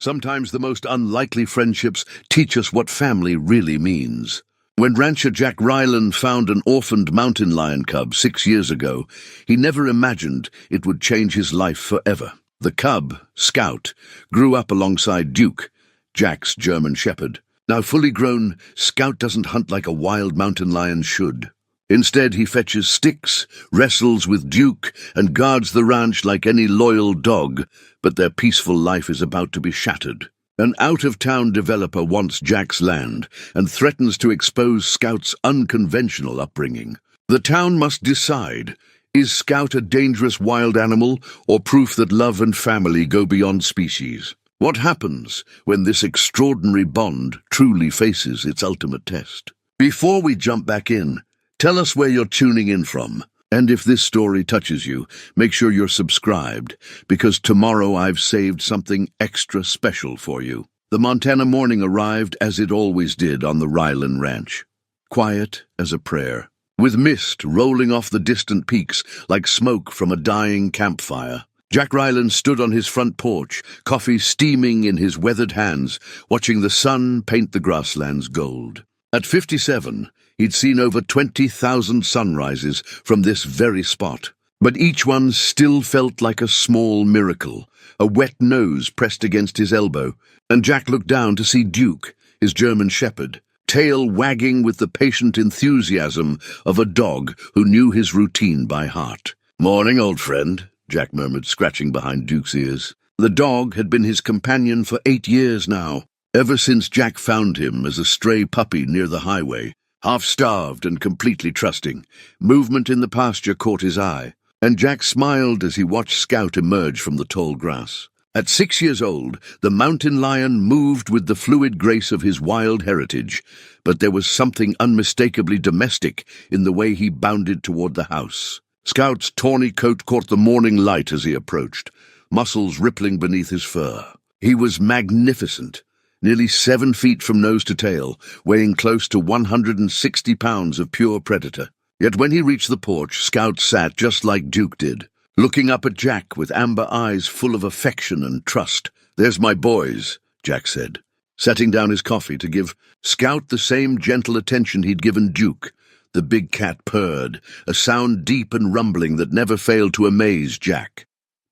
Sometimes the most unlikely friendships teach us what family really means. When rancher Jack Ryland found an orphaned mountain lion cub 6 years ago, he never imagined it would change his life forever. The cub, Scout, grew up alongside Duke, Jack's German shepherd. Now fully grown, Scout doesn't hunt like a wild mountain lion should. Instead, he fetches sticks, wrestles with Duke, and guards the ranch like any loyal dog, but their peaceful life is about to be shattered. An out-of-town developer wants Jack's land and threatens to expose Scout's unconventional upbringing. The town must decide, is Scout a dangerous wild animal or proof that love and family go beyond species? What happens when this extraordinary bond truly faces its ultimate test? Before we jump back in, tell us where you're tuning in from. And if this story touches you, make sure you're subscribed, because tomorrow I've saved something extra special for you. The Montana morning arrived as it always did on the Ryland Ranch. Quiet as a prayer, with mist rolling off the distant peaks like smoke from a dying campfire. Jack Ryland stood on his front porch, coffee steaming in his weathered hands, watching the sun paint the grasslands gold. At 57, he'd seen over 20,000 sunrises from this very spot, but each one still felt like a small miracle. A wet nose pressed against his elbow, and Jack looked down to see Duke, his German shepherd, tail wagging with the patient enthusiasm of a dog who knew his routine by heart. "Morning, old friend," Jack murmured, scratching behind Duke's ears. The dog had been his companion for 8 years now, ever since Jack found him as a stray puppy near the highway. Half-starved and completely trusting, movement in the pasture caught his eye, and Jack smiled as he watched Scout emerge from the tall grass. At 6 years old, the mountain lion moved with the fluid grace of his wild heritage, but there was something unmistakably domestic in the way he bounded toward the house. Scout's tawny coat caught the morning light as he approached, muscles rippling beneath his fur. He was magnificent, nearly 7 feet from nose to tail, weighing close to 160 pounds of pure predator. Yet when he reached the porch, Scout sat just like Duke did, looking up at Jack with amber eyes full of affection and trust. "There's my boys," Jack said, setting down his coffee to give Scout the same gentle attention he'd given Duke. The big cat purred, a sound deep and rumbling that never failed to amaze Jack.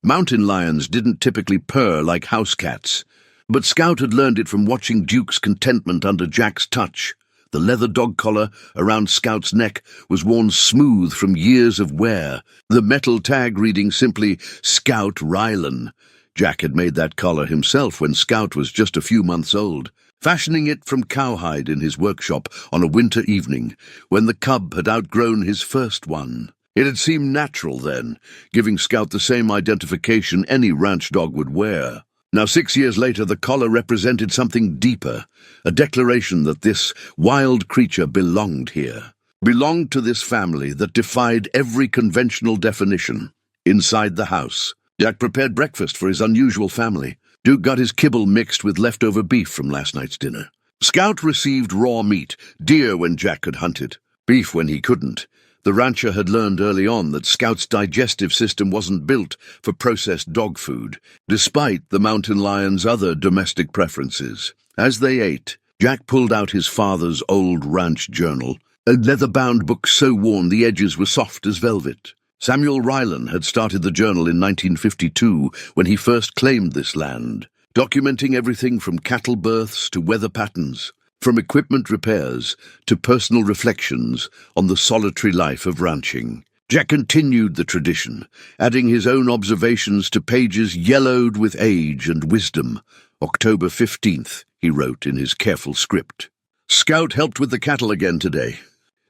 Mountain lions didn't typically purr like house cats, but Scout had learned it from watching Duke's contentment under Jack's touch. The leather dog collar around Scout's neck was worn smooth from years of wear, the metal tag reading simply Scout Ryland. Jack had made that collar himself when Scout was just a few months old, fashioning it from cowhide in his workshop on a winter evening when the cub had outgrown his first one. It had seemed natural then, giving Scout the same identification any ranch dog would wear. Now 6 years later, the collar represented something deeper, a declaration that this wild creature belonged here, belonged to this family that defied every conventional definition. Inside the house, Jack prepared breakfast for his unusual family. Duke got his kibble mixed with leftover beef from last night's dinner. Scout received raw meat, deer when Jack could hunt it, beef when he couldn't. The rancher had learned early on that Scout's digestive system wasn't built for processed dog food, despite the mountain lion's other domestic preferences. As they ate, Jack pulled out his father's old ranch journal, a leather-bound book so worn the edges were soft as velvet. Samuel Ryland had started the journal in 1952 when he first claimed this land, documenting everything from cattle births to weather patterns, from equipment repairs to personal reflections on the solitary life of ranching. Jack continued the tradition, adding his own observations to pages yellowed with age and wisdom. October 15th, he wrote in his careful script. "Scout helped with the cattle again today.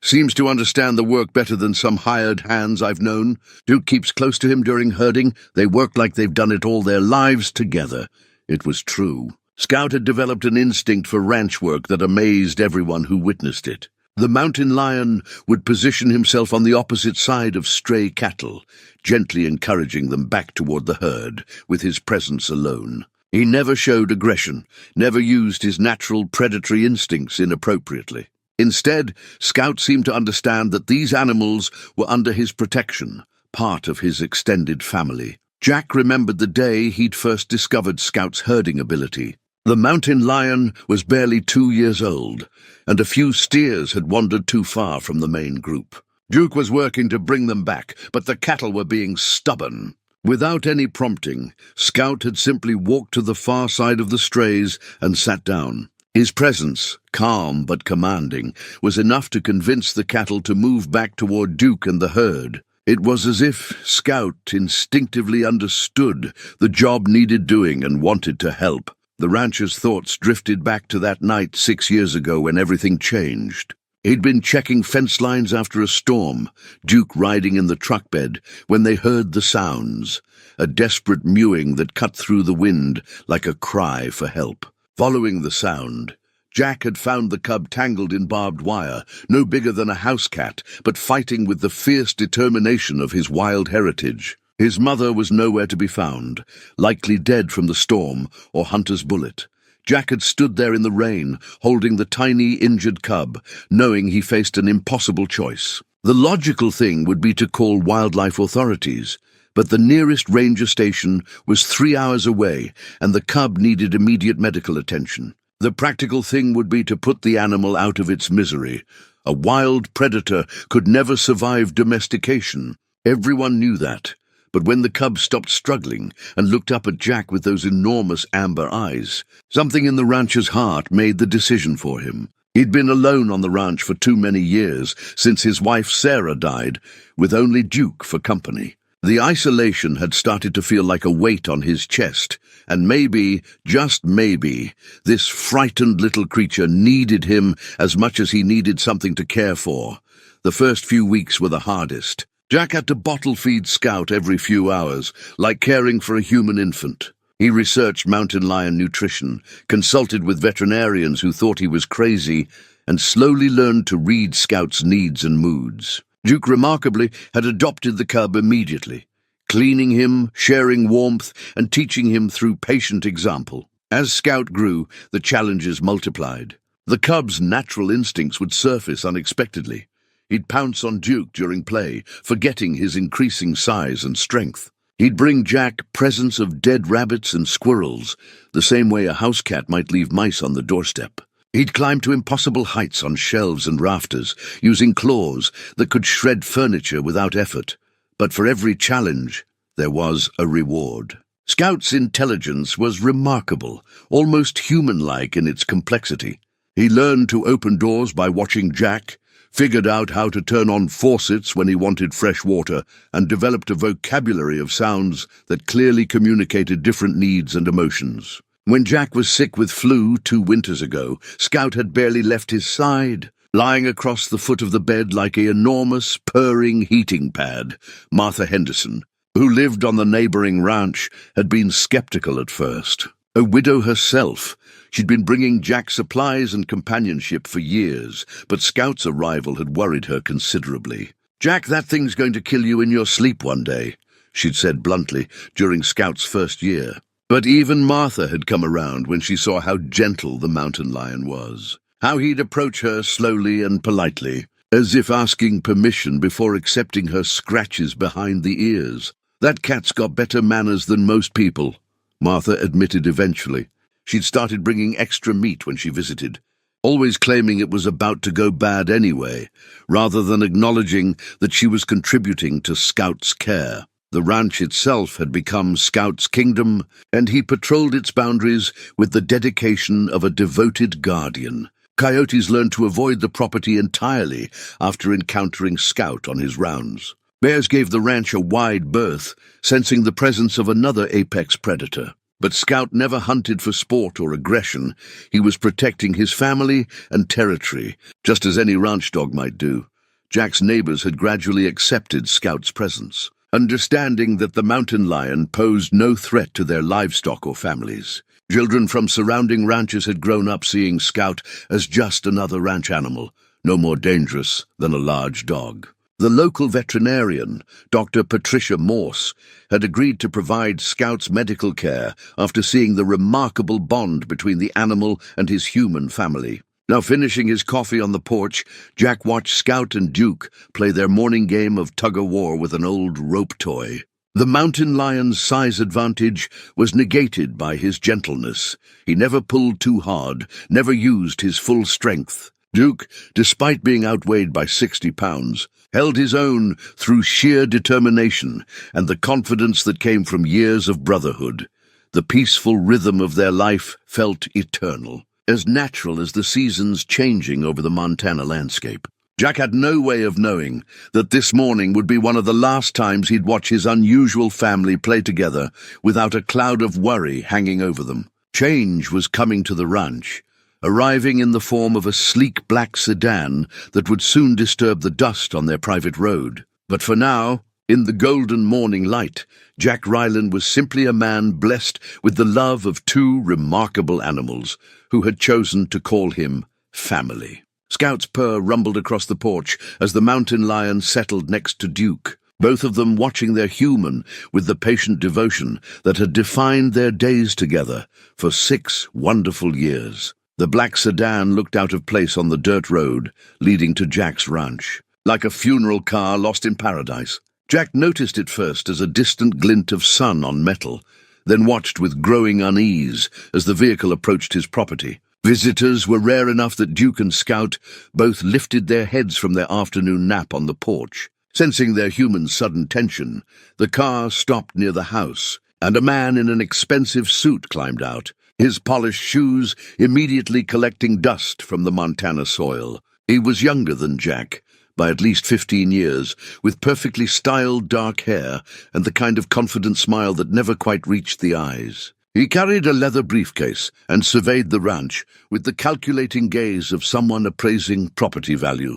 Seems to understand the work better than some hired hands I've known. Duke keeps close to him during herding. They work like they've done it all their lives together." It was true. Scout had developed an instinct for ranch work that amazed everyone who witnessed it. The mountain lion would position himself on the opposite side of stray cattle, gently encouraging them back toward the herd, with his presence alone. He never showed aggression, never used his natural predatory instincts inappropriately. Instead, Scout seemed to understand that these animals were under his protection, part of his extended family. Jack remembered the day he'd first discovered Scout's herding ability. The mountain lion was barely 2 years old, and a few steers had wandered too far from the main group. Duke was working to bring them back, but the cattle were being stubborn. Without any prompting, Scout had simply walked to the far side of the strays and sat down. His presence, calm but commanding, was enough to convince the cattle to move back toward Duke and the herd. It was as if Scout instinctively understood the job needed doing and wanted to help. The rancher's thoughts drifted back to that night 6 years ago when everything changed. He'd been checking fence lines after a storm, Duke riding in the truck bed, when they heard the sounds, a desperate mewing that cut through the wind like a cry for help. Following the sound, Jack had found the cub tangled in barbed wire, no bigger than a house cat, but fighting with the fierce determination of his wild heritage. His mother was nowhere to be found, likely dead from the storm or hunter's bullet. Jack had stood there in the rain, holding the tiny, injured cub, knowing he faced an impossible choice. The logical thing would be to call wildlife authorities, but the nearest ranger station was 3 hours away, and the cub needed immediate medical attention. The practical thing would be to put the animal out of its misery. A wild predator could never survive domestication. Everyone knew that. But when the cub stopped struggling and looked up at Jack with those enormous amber eyes, something in the rancher's heart made the decision for him. He'd been alone on the ranch for too many years, since his wife Sarah died, with only Duke for company. The isolation had started to feel like a weight on his chest, and maybe, just maybe, this frightened little creature needed him as much as he needed something to care for. The first few weeks were the hardest. Jack had to bottle feed Scout every few hours, like caring for a human infant. He researched mountain lion nutrition, consulted with veterinarians who thought he was crazy, and slowly learned to read Scout's needs and moods. Duke remarkably had adopted the cub immediately, cleaning him, sharing warmth, and teaching him through patient example. As Scout grew, the challenges multiplied. The cub's natural instincts would surface unexpectedly. He'd pounce on Duke during play, forgetting his increasing size and strength. He'd bring Jack presents of dead rabbits and squirrels, the same way a house cat might leave mice on the doorstep. He'd climb to impossible heights on shelves and rafters, using claws that could shred furniture without effort. But for every challenge, there was a reward. Scout's intelligence was remarkable, almost human-like in its complexity. He learned to open doors by watching Jack, figured out how to turn on faucets when he wanted fresh water, and developed a vocabulary of sounds that clearly communicated different needs and emotions. When Jack was sick with flu 2 winters ago, Scout had barely left his side. Lying across the foot of the bed like an enormous, purring heating pad, Martha Henderson, who lived on the neighboring ranch, had been skeptical at first. A widow herself, she'd been bringing Jack supplies and companionship for years, but Scout's arrival had worried her considerably. "Jack, that thing's going to kill you in your sleep one day," she'd said bluntly during Scout's first year. But even Martha had come around when she saw how gentle the mountain lion was, how he'd approach her slowly and politely, as if asking permission before accepting her scratches behind the ears. "That cat's got better manners than most people," Martha admitted eventually. She'd started bringing extra meat when she visited, always claiming it was about to go bad anyway, rather than acknowledging that she was contributing to Scout's care. The ranch itself had become Scout's kingdom, and he patrolled its boundaries with the dedication of a devoted guardian. Coyotes learned to avoid the property entirely after encountering Scout on his rounds. Bears gave the ranch a wide berth, sensing the presence of another apex predator. But Scout never hunted for sport or aggression. He was protecting his family and territory, just as any ranch dog might do. Jack's neighbors had gradually accepted Scout's presence, understanding that the mountain lion posed no threat to their livestock or families. Children from surrounding ranches had grown up seeing Scout as just another ranch animal, no more dangerous than a large dog. The local veterinarian, Dr. Patricia Morse, had agreed to provide Scout's medical care after seeing the remarkable bond between the animal and his human family. Now finishing his coffee on the porch, Jack watched Scout and Duke play their morning game of tug-of-war with an old rope toy. The mountain lion's size advantage was negated by his gentleness. He never pulled too hard, never used his full strength. Duke, despite being outweighed by 60 pounds, held his own through sheer determination and the confidence that came from years of brotherhood. The peaceful rhythm of their life felt eternal, as natural as the seasons changing over the Montana landscape. Jack had no way of knowing that this morning would be one of the last times he'd watch his unusual family play together without a cloud of worry hanging over them. Change was coming to the ranch, arriving in the form of a sleek black sedan that would soon disturb the dust on their private road. But for now, in the golden morning light, Jack Ryland was simply a man blessed with the love of two remarkable animals who had chosen to call him family. Scout's purr rumbled across the porch as the mountain lion settled next to Duke, both of them watching their human with the patient devotion that had defined their days together for 6 wonderful years. The black sedan looked out of place on the dirt road leading to Jack's ranch, like a funeral car lost in paradise. Jack noticed it first as a distant glint of sun on metal, then watched with growing unease as the vehicle approached his property. Visitors were rare enough that Duke and Scout both lifted their heads from their afternoon nap on the porch. Sensing their human sudden tension, the car stopped near the house, and a man in an expensive suit climbed out, his polished shoes immediately collecting dust from the Montana soil. He was younger than Jack, by at least 15 years, with perfectly styled dark hair and the kind of confident smile that never quite reached the eyes. He carried a leather briefcase and surveyed the ranch with the calculating gaze of someone appraising property value.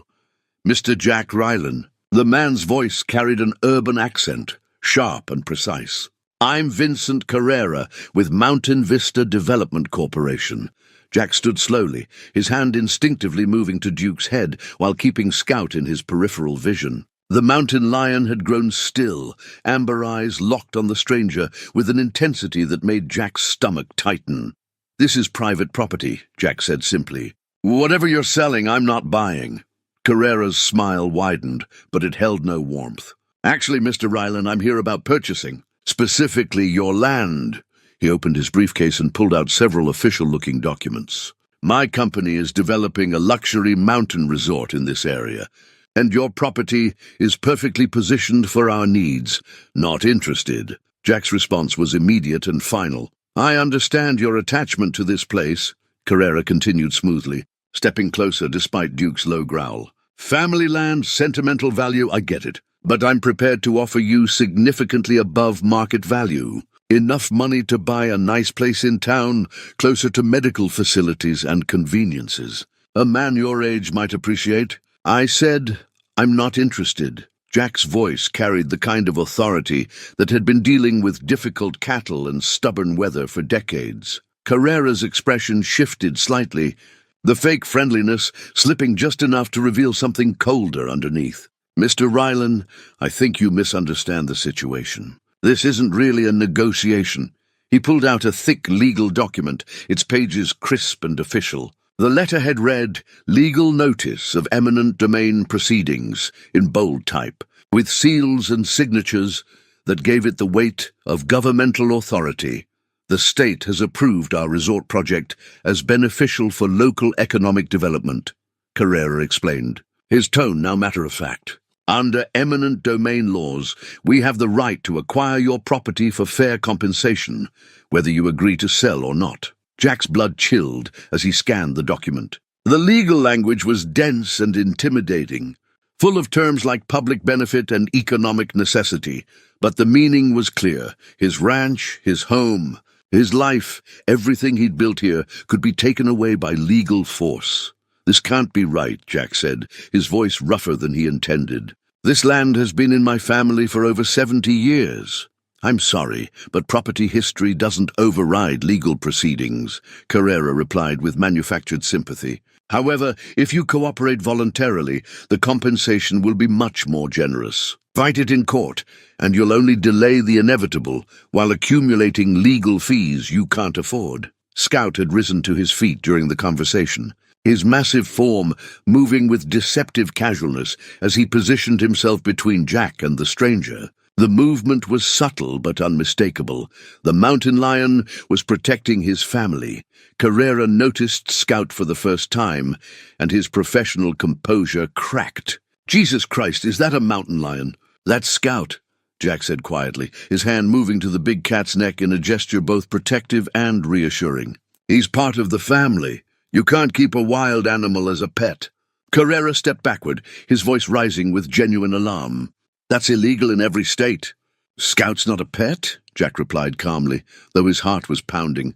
Mr. Jack Ryland. The man's voice carried an urban accent, sharp and precise. I'm Vincent Carrera with Mountain Vista Development Corporation. Jack stood slowly, his hand instinctively moving to Duke's head while keeping Scout in his peripheral vision. The mountain lion had grown still, amber eyes locked on the stranger with an intensity that made Jack's stomach tighten. This is private property, Jack said simply. Whatever you're selling, I'm not buying. Carrera's smile widened, but it held no warmth. Actually, Mr. Ryland, I'm here about purchasing. Specifically, your land. He opened his briefcase and pulled out several official-looking documents. My company is developing a luxury mountain resort in this area, and your property is perfectly positioned for our needs. Not interested. Jack's response was immediate and final. I understand your attachment to this place, Carrera continued smoothly, stepping closer despite Duke's low growl. Family land, sentimental value, I get it, but I'm prepared to offer you significantly above market value. Enough money to buy a nice place in town, closer to medical facilities and conveniences. A man your age might appreciate. I said, I'm not interested. Jack's voice carried the kind of authority that had been dealing with difficult cattle and stubborn weather for decades. Carrera's expression shifted slightly, the fake friendliness slipping just enough to reveal something colder underneath. Mr. Ryland, I think you misunderstand the situation. This isn't really a negotiation. He pulled out a thick legal document, its pages crisp and official. The letterhead read, Legal Notice of Eminent Domain Proceedings, in bold type, with seals and signatures that gave it the weight of governmental authority. The state has approved our resort project as beneficial for local economic development, Carrera explained, his tone now matter-of-fact. Under eminent domain laws, we have the right to acquire your property for fair compensation, whether you agree to sell or not. Jack's blood chilled as he scanned the document. The legal language was dense and intimidating, full of terms like public benefit and economic necessity, but the meaning was clear. His ranch, his home, his life, everything he'd built here could be taken away by legal force. This can't be right, Jack said, his voice rougher than he intended. This land has been in my family for over 70 years. I'm sorry, but property history doesn't override legal proceedings, Carrera replied with manufactured sympathy. However, if you cooperate voluntarily, the compensation will be much more generous. Fight it in court, and you'll only delay the inevitable while accumulating legal fees you can't afford. Scout had risen to his feet during the conversation, his massive form moving with deceptive casualness as he positioned himself between Jack and the stranger. The movement was subtle but unmistakable. The mountain lion was protecting his family. Carrera noticed Scout for the first time, and his professional composure cracked. "Jesus Christ, is that a mountain lion?" "That's Scout," Jack said quietly, his hand moving to the big cat's neck in a gesture both protective and reassuring. "He's part of the family. You can't keep a wild animal as a pet." Carrera stepped backward, his voice rising with genuine alarm. "That's illegal in every state." "Scout's not a pet," Jack replied calmly, though his heart was pounding.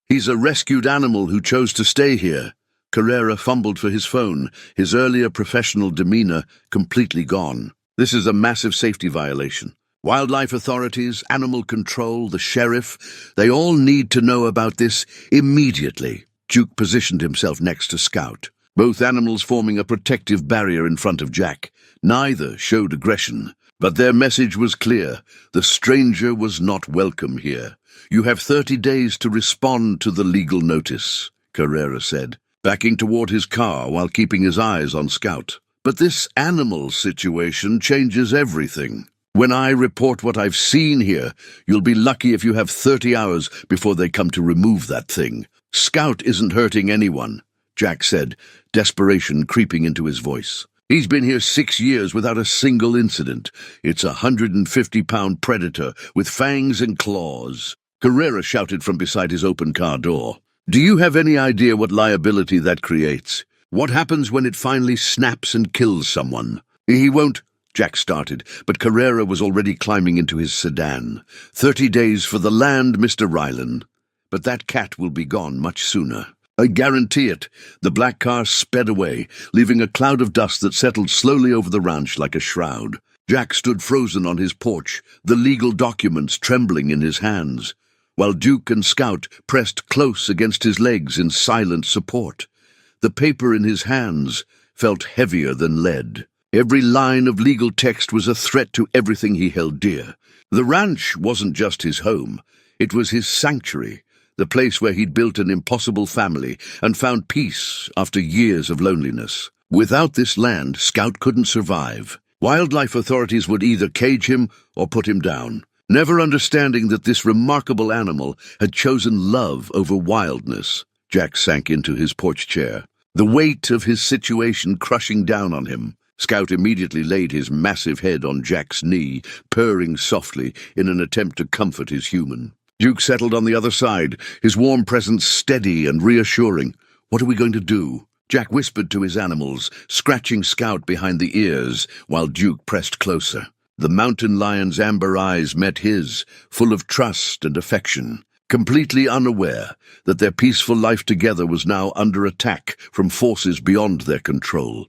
"He's a rescued animal who chose to stay here." Carrera fumbled for his phone, his earlier professional demeanor completely gone. "This is a massive safety violation. Wildlife authorities, animal control, the sheriff, they all need to know about this immediately." Duke positioned himself next to Scout, both animals forming a protective barrier in front of Jack. Neither showed aggression, but their message was clear. The stranger was not welcome here. "You have 30 days to respond to the legal notice," Carrera said, backing toward his car while keeping his eyes on Scout. "But this animal situation changes everything. When I report what I've seen here, you'll be lucky if you have 30 hours before they come to remove that thing." "Scout isn't hurting anyone," Jack said, desperation creeping into his voice. "He's been here 6 years without a single incident. It's a 150-pound predator with fangs and claws." Carrera shouted from beside his open car door. "Do you have any idea what liability that creates? What happens when it finally snaps and kills someone?" "He won't," Jack started, but Carrera was already climbing into his sedan. 30 days for the land, Mr. Ryland. But that cat will be gone much sooner. I guarantee it." The black car sped away, leaving a cloud of dust that settled slowly over the ranch like a shroud. Jack stood frozen on his porch, the legal documents trembling in his hands, while Duke and Scout pressed close against his legs in silent support. The paper in his hands felt heavier than lead. Every line of legal text was a threat to everything he held dear. The ranch wasn't just his home. It was his sanctuary, the place where he'd built an impossible family and found peace after years of loneliness. Without this land, Scout couldn't survive. Wildlife authorities would either cage him or put him down, never understanding that this remarkable animal had chosen love over wildness. Jack sank into his porch chair, the weight of his situation crushing down on him. Scout immediately laid his massive head on Jack's knee, purring softly in an attempt to comfort his human. Duke settled on the other side, his warm presence steady and reassuring. "What are we going to do?" Jack whispered to his animals, scratching Scout behind the ears while Duke pressed closer. The mountain lion's amber eyes met his, full of trust and affection, completely unaware that their peaceful life together was now under attack from forces beyond their control.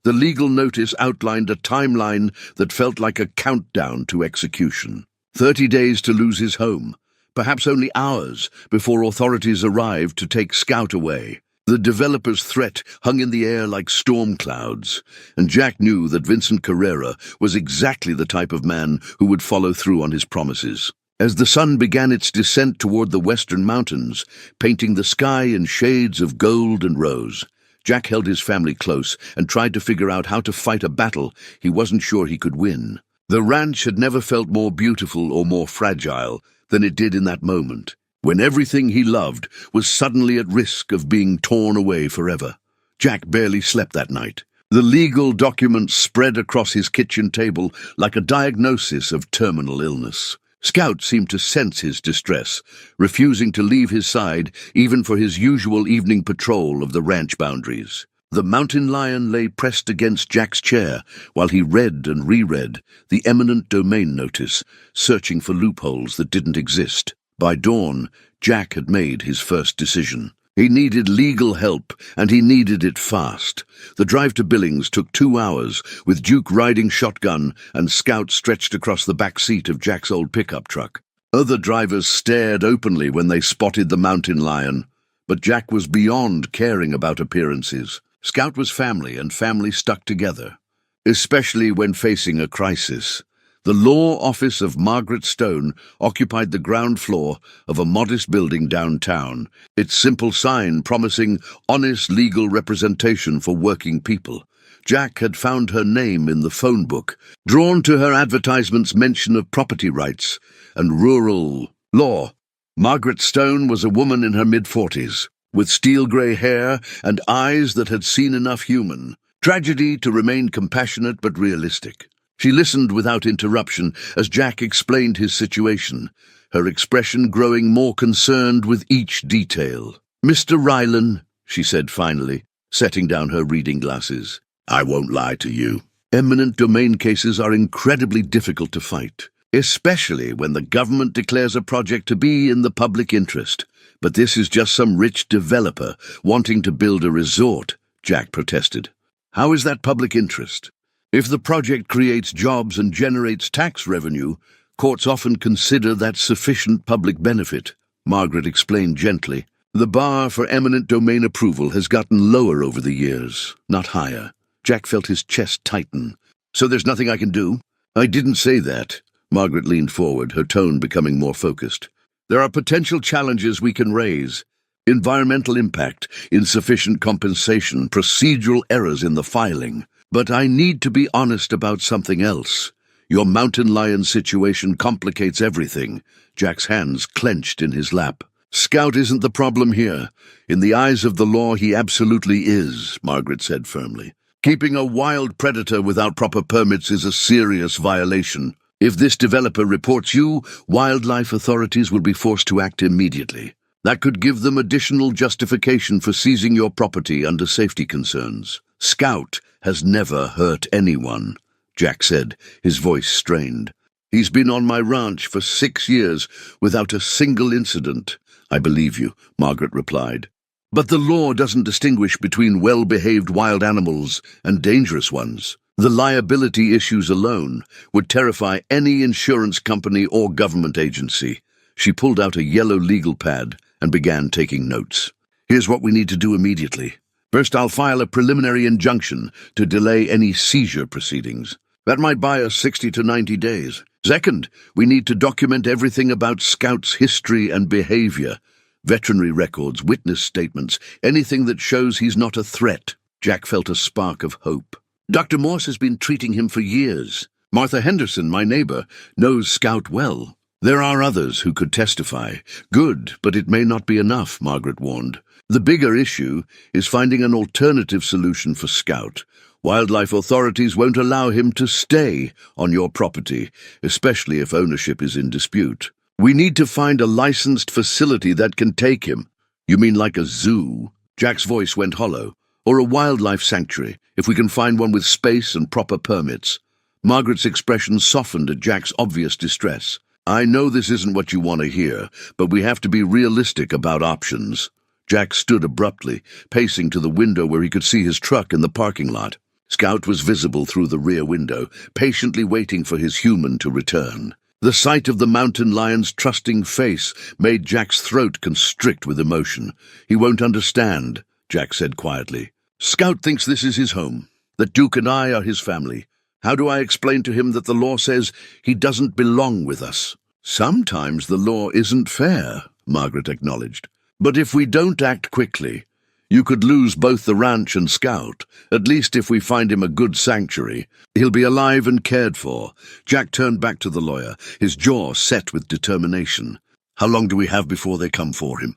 The legal notice outlined a timeline that felt like a countdown to execution. 30 days to lose his home, perhaps only hours before authorities arrived to take Scout away. The developer's threat hung in the air like storm clouds, and Jack knew that Vincent Carrera was exactly the type of man who would follow through on his promises. As the sun began its descent toward the western mountains, painting the sky in shades of gold and rose, Jack held his family close and tried to figure out how to fight a battle he wasn't sure he could win. The ranch had never felt more beautiful or more fragile than it did in that moment, when everything he loved was suddenly at risk of being torn away forever. Jack barely slept that night. The legal documents spread across his kitchen table like a diagnosis of terminal illness. Scout seemed to sense his distress, refusing to leave his side even for his usual evening patrol of the ranch boundaries. The mountain lion lay pressed against Jack's chair while he read and reread the eminent domain notice, searching for loopholes that didn't exist. By dawn, Jack had made his first decision. He needed legal help, and he needed it fast. The drive to Billings took 2 hours, with Duke riding shotgun and Scout stretched across the back seat of Jack's old pickup truck. Other drivers stared openly when they spotted the mountain lion, but Jack was beyond caring about appearances. Scout was family, and family stuck together, especially when facing a crisis. The law office of Margaret Stone occupied the ground floor of a modest building downtown, its simple sign promising honest legal representation for working people. Jack had found her name in the phone book, drawn to her advertisement's mention of property rights and rural law. Margaret Stone was a woman in her mid-40s, with steel-grey hair and eyes that had seen enough human tragedy to remain compassionate but realistic. She listened without interruption as Jack explained his situation, her expression growing more concerned with each detail. "Mr. Rylan," she said finally, setting down her reading glasses, "I won't lie to you. Eminent domain cases are incredibly difficult to fight, especially when the government declares a project to be in the public interest. But this is just some rich developer wanting to build a resort," Jack protested. "How is that public interest? If the project creates jobs and generates tax revenue, courts often consider that sufficient public benefit," Margaret explained gently. "The bar for eminent domain approval has gotten lower over the years, not higher." Jack felt his chest tighten. "So there's nothing I can do?" "I didn't say that." Margaret leaned forward, her tone becoming more focused. "There are potential challenges we can raise. Environmental impact, insufficient compensation, procedural errors in the filing. But I need to be honest about something else. Your mountain lion situation complicates everything." Jack's hands clenched in his lap. "Scout isn't the problem here. In the eyes of the law, he absolutely is," Margaret said firmly. "Keeping a wild predator without proper permits is a serious violation. If this developer reports you, wildlife authorities will be forced to act immediately. That could give them additional justification for seizing your property under safety concerns. Scout has never hurt anyone," Jack said, his voice strained. "He's been on my ranch for 6 years without a single incident." "I believe you," Margaret replied. "But the law doesn't distinguish between well-behaved wild animals and dangerous ones. The liability issues alone would terrify any insurance company or government agency." She pulled out a yellow legal pad and began taking notes. "Here's what we need to do immediately. First, I'll file a preliminary injunction to delay any seizure proceedings. That might buy us 60 to 90 days. Second, we need to document everything about Scout's history and behavior. Veterinary records, witness statements, anything that shows he's not a threat." Jack felt a spark of hope. "Dr. Morse has been treating him for years. Martha Henderson, my neighbor, knows Scout well. There are others who could testify. Good, but it may not be enough," Margaret warned. "The bigger issue is finding an alternative solution for Scout. Wildlife authorities won't allow him to stay on your property, especially if ownership is in dispute. We need to find a licensed facility that can take him." "You mean like a zoo?" Jack's voice went hollow. "Or a wildlife sanctuary, if we can find one with space and proper permits." Margaret's expression softened at Jack's obvious distress. "I know this isn't what you want to hear, but we have to be realistic about options." Jack stood abruptly, pacing to the window where he could see his truck in the parking lot. Scout was visible through the rear window, patiently waiting for his human to return. The sight of the mountain lion's trusting face made Jack's throat constrict with emotion. "He won't understand," Jack said quietly. "Scout thinks this is his home, that Duke and I are his family. How do I explain to him that the law says he doesn't belong with us?" "Sometimes the law isn't fair," Margaret acknowledged. "But if we don't act quickly, you could lose both the ranch and Scout. At least if we find him a good sanctuary, he'll be alive and cared for." Jack turned back to the lawyer, his jaw set with determination. "How long do we have before they come for him?"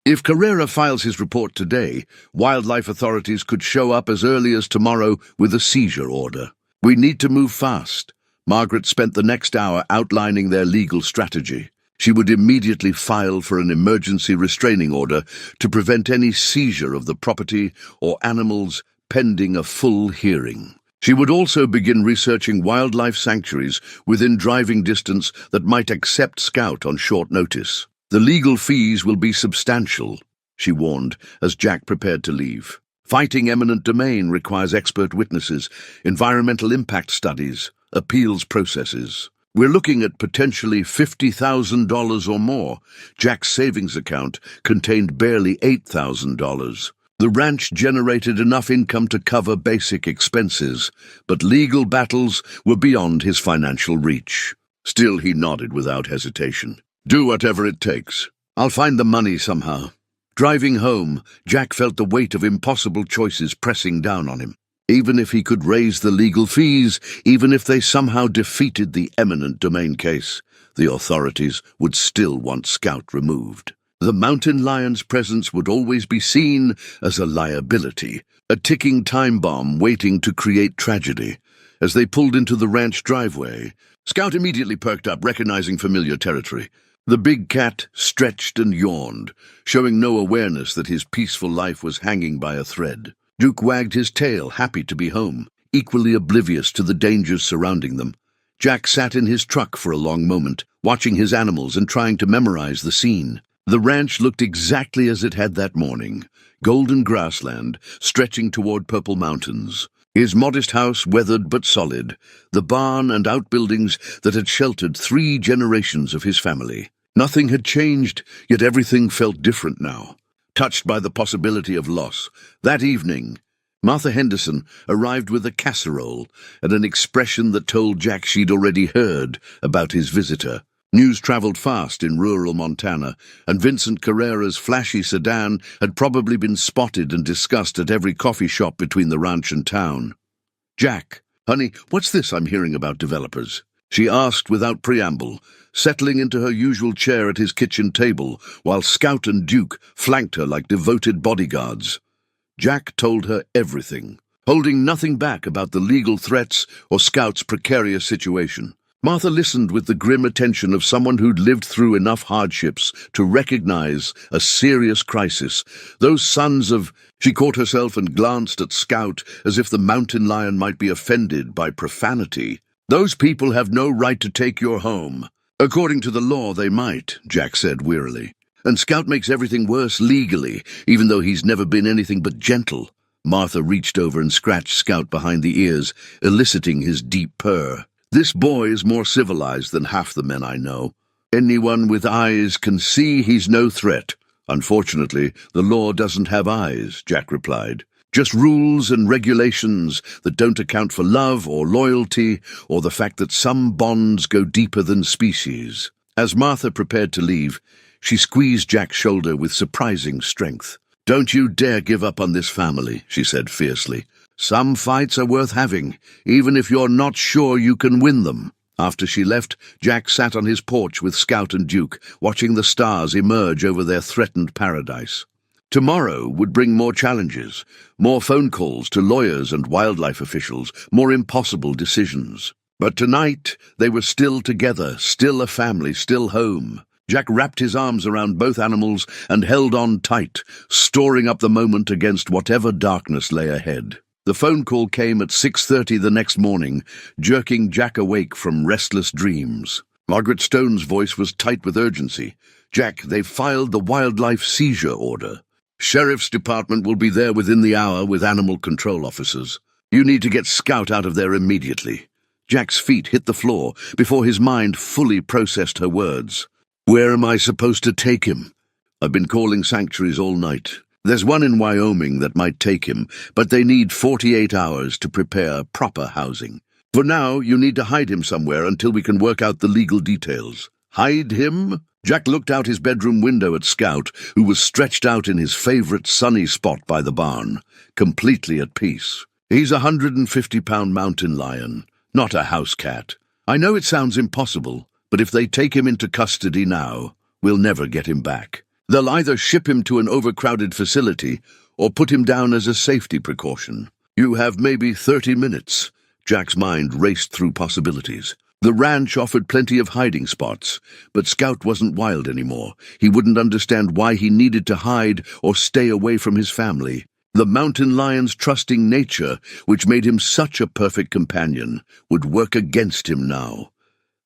"If Carrera files his report today, wildlife authorities could show up as early as tomorrow with a seizure order. We need to move fast." Margaret spent the next hour outlining their legal strategy. She would immediately file for an emergency restraining order to prevent any seizure of the property or animals pending a full hearing. She would also begin researching wildlife sanctuaries within driving distance that might accept Scout on short notice. "The legal fees will be substantial," she warned as Jack prepared to leave. "Fighting eminent domain requires expert witnesses, environmental impact studies, appeals processes. We're looking at potentially $50,000 or more." Jack's savings account contained barely $8,000. The ranch generated enough income to cover basic expenses, but legal battles were beyond his financial reach. Still, he nodded without hesitation. "Do whatever it takes. I'll find the money somehow." Driving home, Jack felt the weight of impossible choices pressing down on him. Even if he could raise the legal fees, even if they somehow defeated the eminent domain case, the authorities would still want Scout removed. The mountain lion's presence would always be seen as a liability, a ticking time bomb waiting to create tragedy. As they pulled into the ranch driveway, Scout immediately perked up, recognizing familiar territory. The big cat stretched and yawned, showing no awareness that his peaceful life was hanging by a thread. Duke wagged his tail, happy to be home, equally oblivious to the dangers surrounding them. Jack sat in his truck for a long moment, watching his animals and trying to memorize the scene. The ranch looked exactly as it had that morning, golden grassland stretching toward purple mountains. His modest house weathered but solid, the barn and outbuildings that had sheltered 3 generations of his family. Nothing had changed, yet everything felt different now. Touched by the possibility of loss, that evening, Martha Henderson arrived with a casserole and an expression that told Jack she'd already heard about his visitor. News traveled fast in rural Montana, and Vincent Carrera's flashy sedan had probably been spotted and discussed at every coffee shop between the ranch and town. "Jack, honey, what's this I'm hearing about developers?" she asked without preamble, settling into her usual chair at his kitchen table, while Scout and Duke flanked her like devoted bodyguards. Jack told her everything, holding nothing back about the legal threats or Scout's precarious situation. Martha listened with the grim attention of someone who'd lived through enough hardships to recognize a serious crisis. Those sons of... She caught herself and glanced at Scout as if the mountain lion might be offended by profanity. "Those people have no right to take your home." "According to the law, they might," Jack said wearily. "And Scout makes everything worse legally, even though he's never been anything but gentle." Martha reached over and scratched Scout behind the ears, eliciting his deep purr. "This boy is more civilized than half the men I know. Anyone with eyes can see he's no threat." "Unfortunately, the law doesn't have eyes," Jack replied. "Just rules and regulations that don't account for love or loyalty or the fact that some bonds go deeper than species." As Martha prepared to leave, she squeezed Jack's shoulder with surprising strength. "Don't you dare give up on this family," she said fiercely. "Some fights are worth having, even if you're not sure you can win them." After she left, Jack sat on his porch with Scout and Duke, watching the stars emerge over their threatened paradise. Tomorrow would bring more challenges, more phone calls to lawyers and wildlife officials, more impossible decisions. But tonight, they were still together, still a family, still home. Jack wrapped his arms around both animals and held on tight, storing up the moment against whatever darkness lay ahead. The phone call came at 6:30 the next morning, jerking Jack awake from restless dreams. Margaret Stone's voice was tight with urgency. "Jack, they've filed the wildlife seizure order. Sheriff's department will be there within the hour with animal control officers. You need to get Scout out of there immediately." Jack's feet hit the floor before his mind fully processed her words. "Where am I supposed to take him?" "I've been calling sanctuaries all night. There's one in Wyoming that might take him, but they need 48 hours to prepare proper housing. For now, you need to hide him somewhere until we can work out the legal details." "Hide him?" Jack looked out his bedroom window at Scout, who was stretched out in his favorite sunny spot by the barn, completely at peace. "He's a 150-pound mountain lion, not a house cat. I know it sounds impossible, but if they take him into custody now, we'll never get him back. They'll either ship him to an overcrowded facility or put him down as a safety precaution. You have maybe 30 minutes. Jack's mind raced through possibilities. The ranch offered plenty of hiding spots, but Scout wasn't wild anymore. He wouldn't understand why he needed to hide or stay away from his family. The mountain lion's trusting nature, which made him such a perfect companion, would work against him now.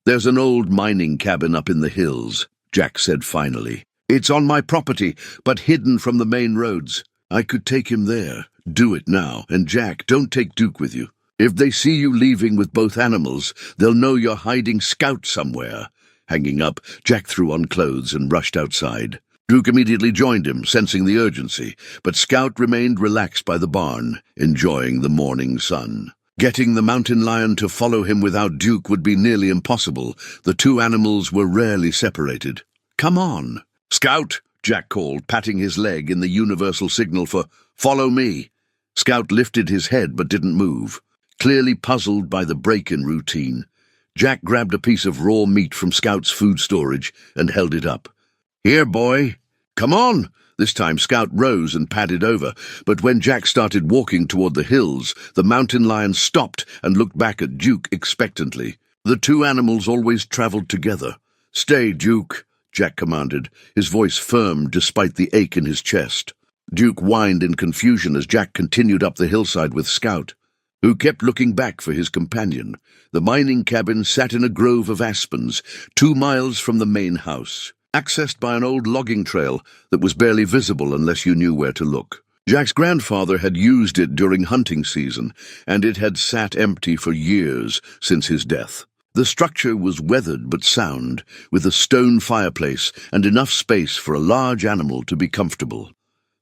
"There's an old mining cabin up in the hills," Jack said finally. "It's on my property, but hidden from the main roads. I could take him there. Do it now. And Jack, don't take Duke with you. If they see you leaving with both animals, they'll know you're hiding Scout somewhere." Hanging up, Jack threw on clothes and rushed outside. Duke immediately joined him, sensing the urgency, but Scout remained relaxed by the barn, enjoying the morning sun. Getting the mountain lion to follow him without Duke would be nearly impossible. The two animals were rarely separated. "Come on." "Scout," Jack called, patting his leg in the universal signal for "follow me." Scout lifted his head but didn't move. Clearly puzzled by the break-in routine, Jack grabbed a piece of raw meat from Scout's food storage and held it up. "Here, boy. Come on!" This time Scout rose and padded over, but when Jack started walking toward the hills, the mountain lion stopped and looked back at Duke expectantly. The two animals always traveled together. "Stay, Duke," Jack commanded, his voice firm despite the ache in his chest. Duke whined in confusion as Jack continued up the hillside with Scout, who kept looking back for his companion. The mining cabin sat in a grove of aspens, 2 miles from the main house, accessed by an old logging trail that was barely visible unless you knew where to look. Jack's grandfather had used it during hunting season, and it had sat empty for years since his death. The structure was weathered but sound, with a stone fireplace and enough space for a large animal to be comfortable.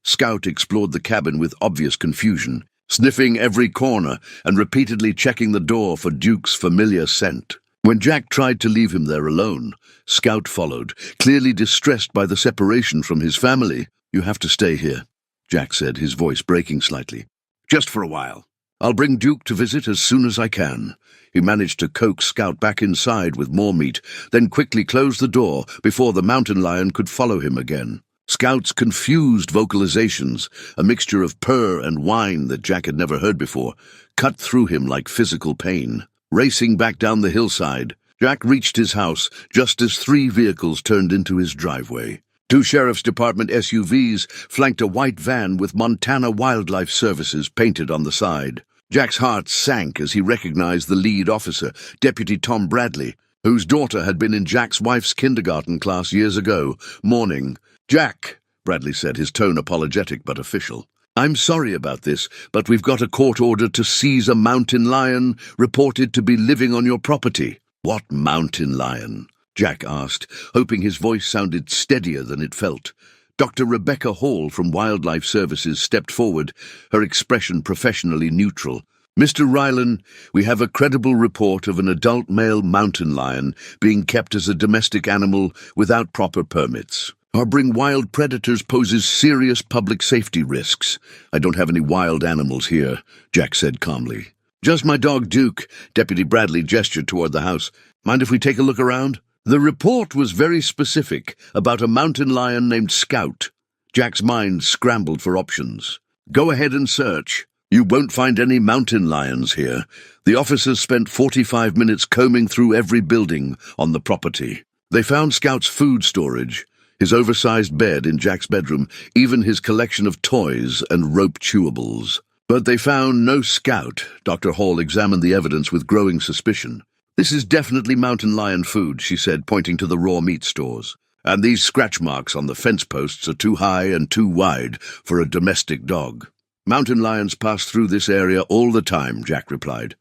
Scout explored the cabin with obvious confusion, sniffing every corner and repeatedly checking the door for Duke's familiar scent. When Jack tried to leave him there alone, Scout followed, clearly distressed by the separation from his family. "You have to stay here," Jack said, his voice breaking slightly. "Just for a while. I'll bring Duke to visit as soon as I can." He managed to coax Scout back inside with more meat, then quickly closed the door before the mountain lion could follow him again. Scout's confused vocalizations, a mixture of purr and whine that Jack had never heard before, cut through him like physical pain. Racing back down the hillside, Jack reached his house just as 3 vehicles turned into his driveway. 2 Sheriff's Department SUVs flanked a white van with Montana Wildlife Services painted on the side. Jack's heart sank as he recognized the lead officer, Deputy Tom Bradley, whose daughter had been in Jack's wife's kindergarten class years ago, mourning. "Jack," Bradley said, his tone apologetic but official, "I'm sorry about this, but we've got a court order to seize a mountain lion reported to be living on your property." "What mountain lion?" Jack asked, hoping his voice sounded steadier than it felt. Dr. Rebecca Hall from Wildlife Services stepped forward, her expression professionally neutral. "Mr. Rylan, we have a credible report of an adult male mountain lion being kept as a domestic animal without proper permits. Harboring wild predators poses serious public safety risks." "I don't have any wild animals here," Jack said calmly. "Just my dog Duke," Deputy Bradley gestured toward the house. "Mind if we take a look around?" The report was very specific, about a mountain lion named Scout. Jack's mind scrambled for options. "Go ahead and search. You won't find any mountain lions here." The officers spent 45 minutes combing through every building on the property. They found Scout's food storage, his oversized bed in Jack's bedroom, even his collection of toys and rope chewables. But they found no Scout. Dr. Hall examined the evidence with growing suspicion. "This is definitely mountain lion food," she said, pointing to the raw meat stores. "And these scratch marks on the fence posts are too high and too wide for a domestic dog." "Mountain lions pass through this area all the time," Jack replied.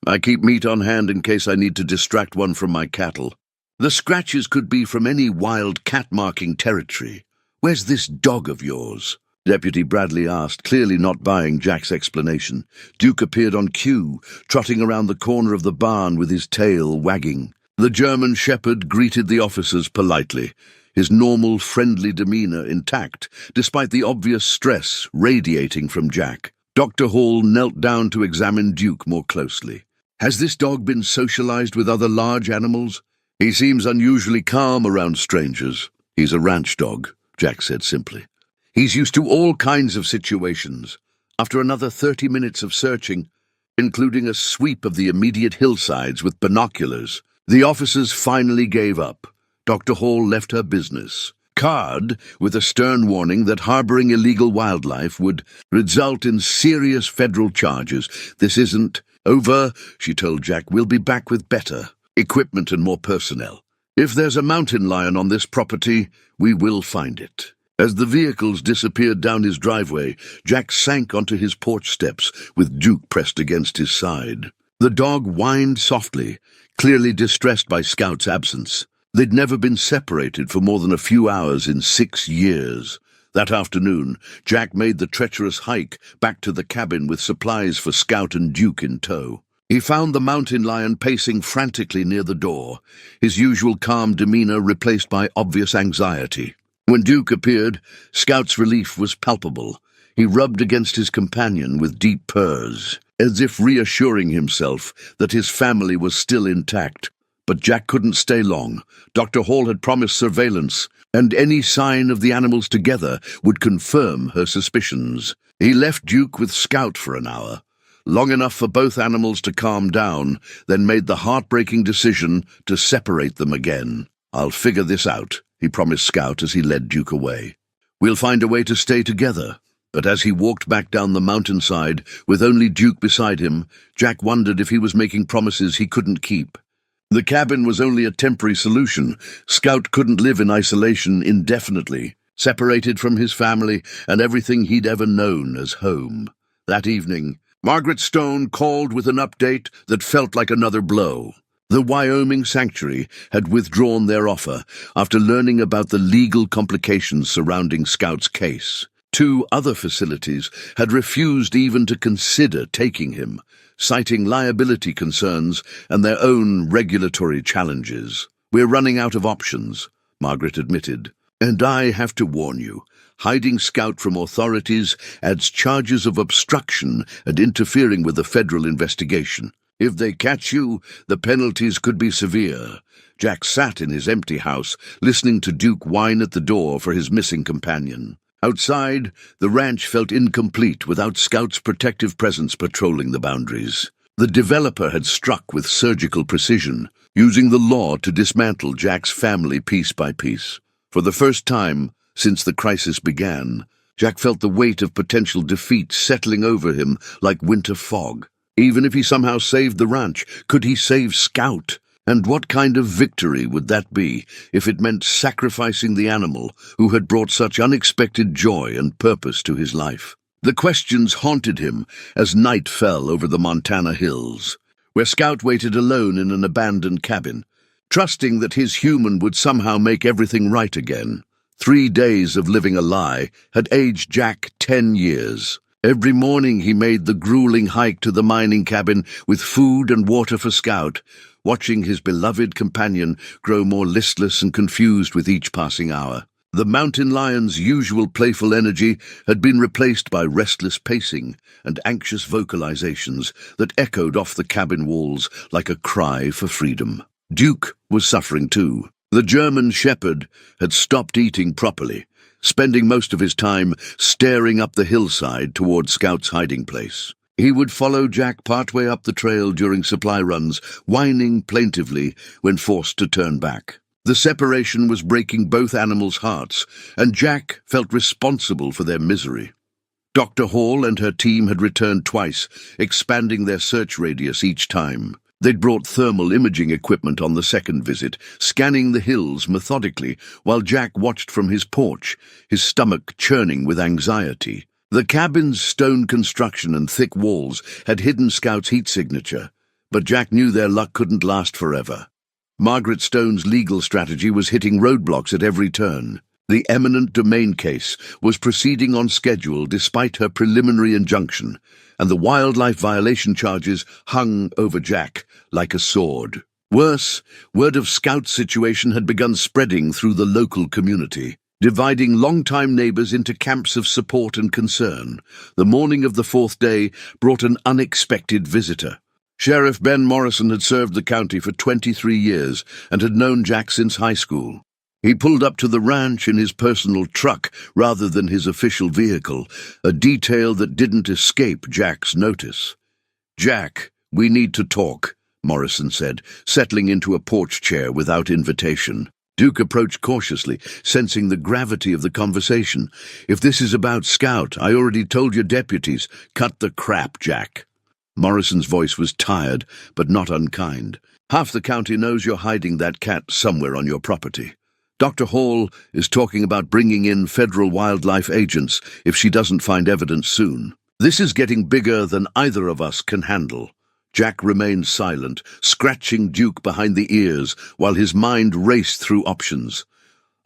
"I keep meat on hand in case I need to distract one from my cattle." "The scratches could be from any wild cat-marking territory. Where's this dog of yours?" Deputy Bradley asked, clearly not buying Jack's explanation. Duke appeared on cue, trotting around the corner of the barn with his tail wagging. The German shepherd greeted the officers politely, his normal, friendly demeanor intact, despite the obvious stress radiating from Jack. Dr. Hall knelt down to examine Duke more closely. "Has this dog been socialized with other large animals?" "He seems unusually calm around strangers." "He's a ranch dog," Jack said simply. "He's used to all kinds of situations." After another 30 minutes of searching, including a sweep of the immediate hillsides with binoculars, the officers finally gave up. Dr. Hall left her business card with a stern warning that harboring illegal wildlife would result in serious federal charges. "This isn't over," she told Jack. "We'll be back with better equipment and more personnel. If there's a mountain lion on this property, we will find it." As the vehicles disappeared down his driveway, Jack sank onto his porch steps with Duke pressed against his side. The dog whined softly, clearly distressed by Scout's absence. They'd never been separated for more than a few hours in 6 years. That afternoon, Jack made the treacherous hike back to the cabin with supplies for Scout and Duke in tow. He found the mountain lion pacing frantically near the door, his usual calm demeanor replaced by obvious anxiety. When Duke appeared, Scout's relief was palpable. He rubbed against his companion with deep purrs, as if reassuring himself that his family was still intact. But Jack couldn't stay long. Dr. Hall had promised surveillance, and any sign of the animals together would confirm her suspicions. He left Duke with Scout for an hour, long enough for both animals to calm down, then made the heartbreaking decision to separate them again. "I'll figure this out," he promised Scout as he led Duke away. "We'll find a way to stay together." But as he walked back down the mountainside, with only Duke beside him, Jack wondered if he was making promises he couldn't keep. The cabin was only a temporary solution. Scout couldn't live in isolation indefinitely, separated from his family and everything he'd ever known as home. That evening, Margaret Stone called with an update that felt like another blow. The Wyoming Sanctuary had withdrawn their offer after learning about the legal complications surrounding Scout's case. 2 other facilities had refused even to consider taking him, citing liability concerns and their own regulatory challenges. "We're running out of options," Margaret admitted. "And I have to warn you, hiding Scout from authorities adds charges of obstruction and interfering with the federal investigation. If they catch you, the penalties could be severe." Jack sat in his empty house, listening to Duke whine at the door for his missing companion. Outside, the ranch felt incomplete without Scout's protective presence patrolling the boundaries. The developer had struck with surgical precision, using the law to dismantle Jack's family piece by piece. For the first time since the crisis began, Jack felt the weight of potential defeat settling over him like winter fog. Even if he somehow saved the ranch, could he save Scout? And what kind of victory would that be if it meant sacrificing the animal who had brought such unexpected joy and purpose to his life? The questions haunted him as night fell over the Montana hills, where Scout waited alone in an abandoned cabin, trusting that his human would somehow make everything right again. 3 days of living a lie had aged Jack 10 years. Every morning he made the grueling hike to the mining cabin with food and water for Scout, watching his beloved companion grow more listless and confused with each passing hour. The mountain lion's usual playful energy had been replaced by restless pacing and anxious vocalizations that echoed off the cabin walls like a cry for freedom. Duke was suffering too. The German shepherd had stopped eating properly, spending most of his time staring up the hillside toward Scout's hiding place. He would follow Jack partway up the trail during supply runs, whining plaintively when forced to turn back. The separation was breaking both animals' hearts, and Jack felt responsible for their misery. Dr. Hall and her team had returned twice, expanding their search radius each time. They'd brought thermal imaging equipment on the second visit, scanning the hills methodically while Jack watched from his porch, his stomach churning with anxiety. The cabin's stone construction and thick walls had hidden Scout's heat signature, but Jack knew their luck couldn't last forever. Margaret Stone's legal strategy was hitting roadblocks at every turn. The eminent domain case was proceeding on schedule despite her preliminary injunction, and the wildlife violation charges hung over Jack like a sword. Worse, word of Scout's situation had begun spreading through the local community, dividing longtime neighbors into camps of support and concern. The morning of the 4th day brought an unexpected visitor. Sheriff Ben Morrison had served the county for 23 years and had known Jack since high school. He pulled up to the ranch in his personal truck rather than his official vehicle, a detail that didn't escape Jack's notice. "Jack, we need to talk," Morrison said, settling into a porch chair without invitation. Duke approached cautiously, sensing the gravity of the conversation. "If this is about Scout, I already told your deputies. Cut the crap, Jack." Morrison's voice was tired, but not unkind. "Half the county knows you're hiding that cat somewhere on your property. Dr. Hall is talking about bringing in federal wildlife agents if she doesn't find evidence soon. This is getting bigger than either of us can handle." Jack remained silent, scratching Duke behind the ears while his mind raced through options.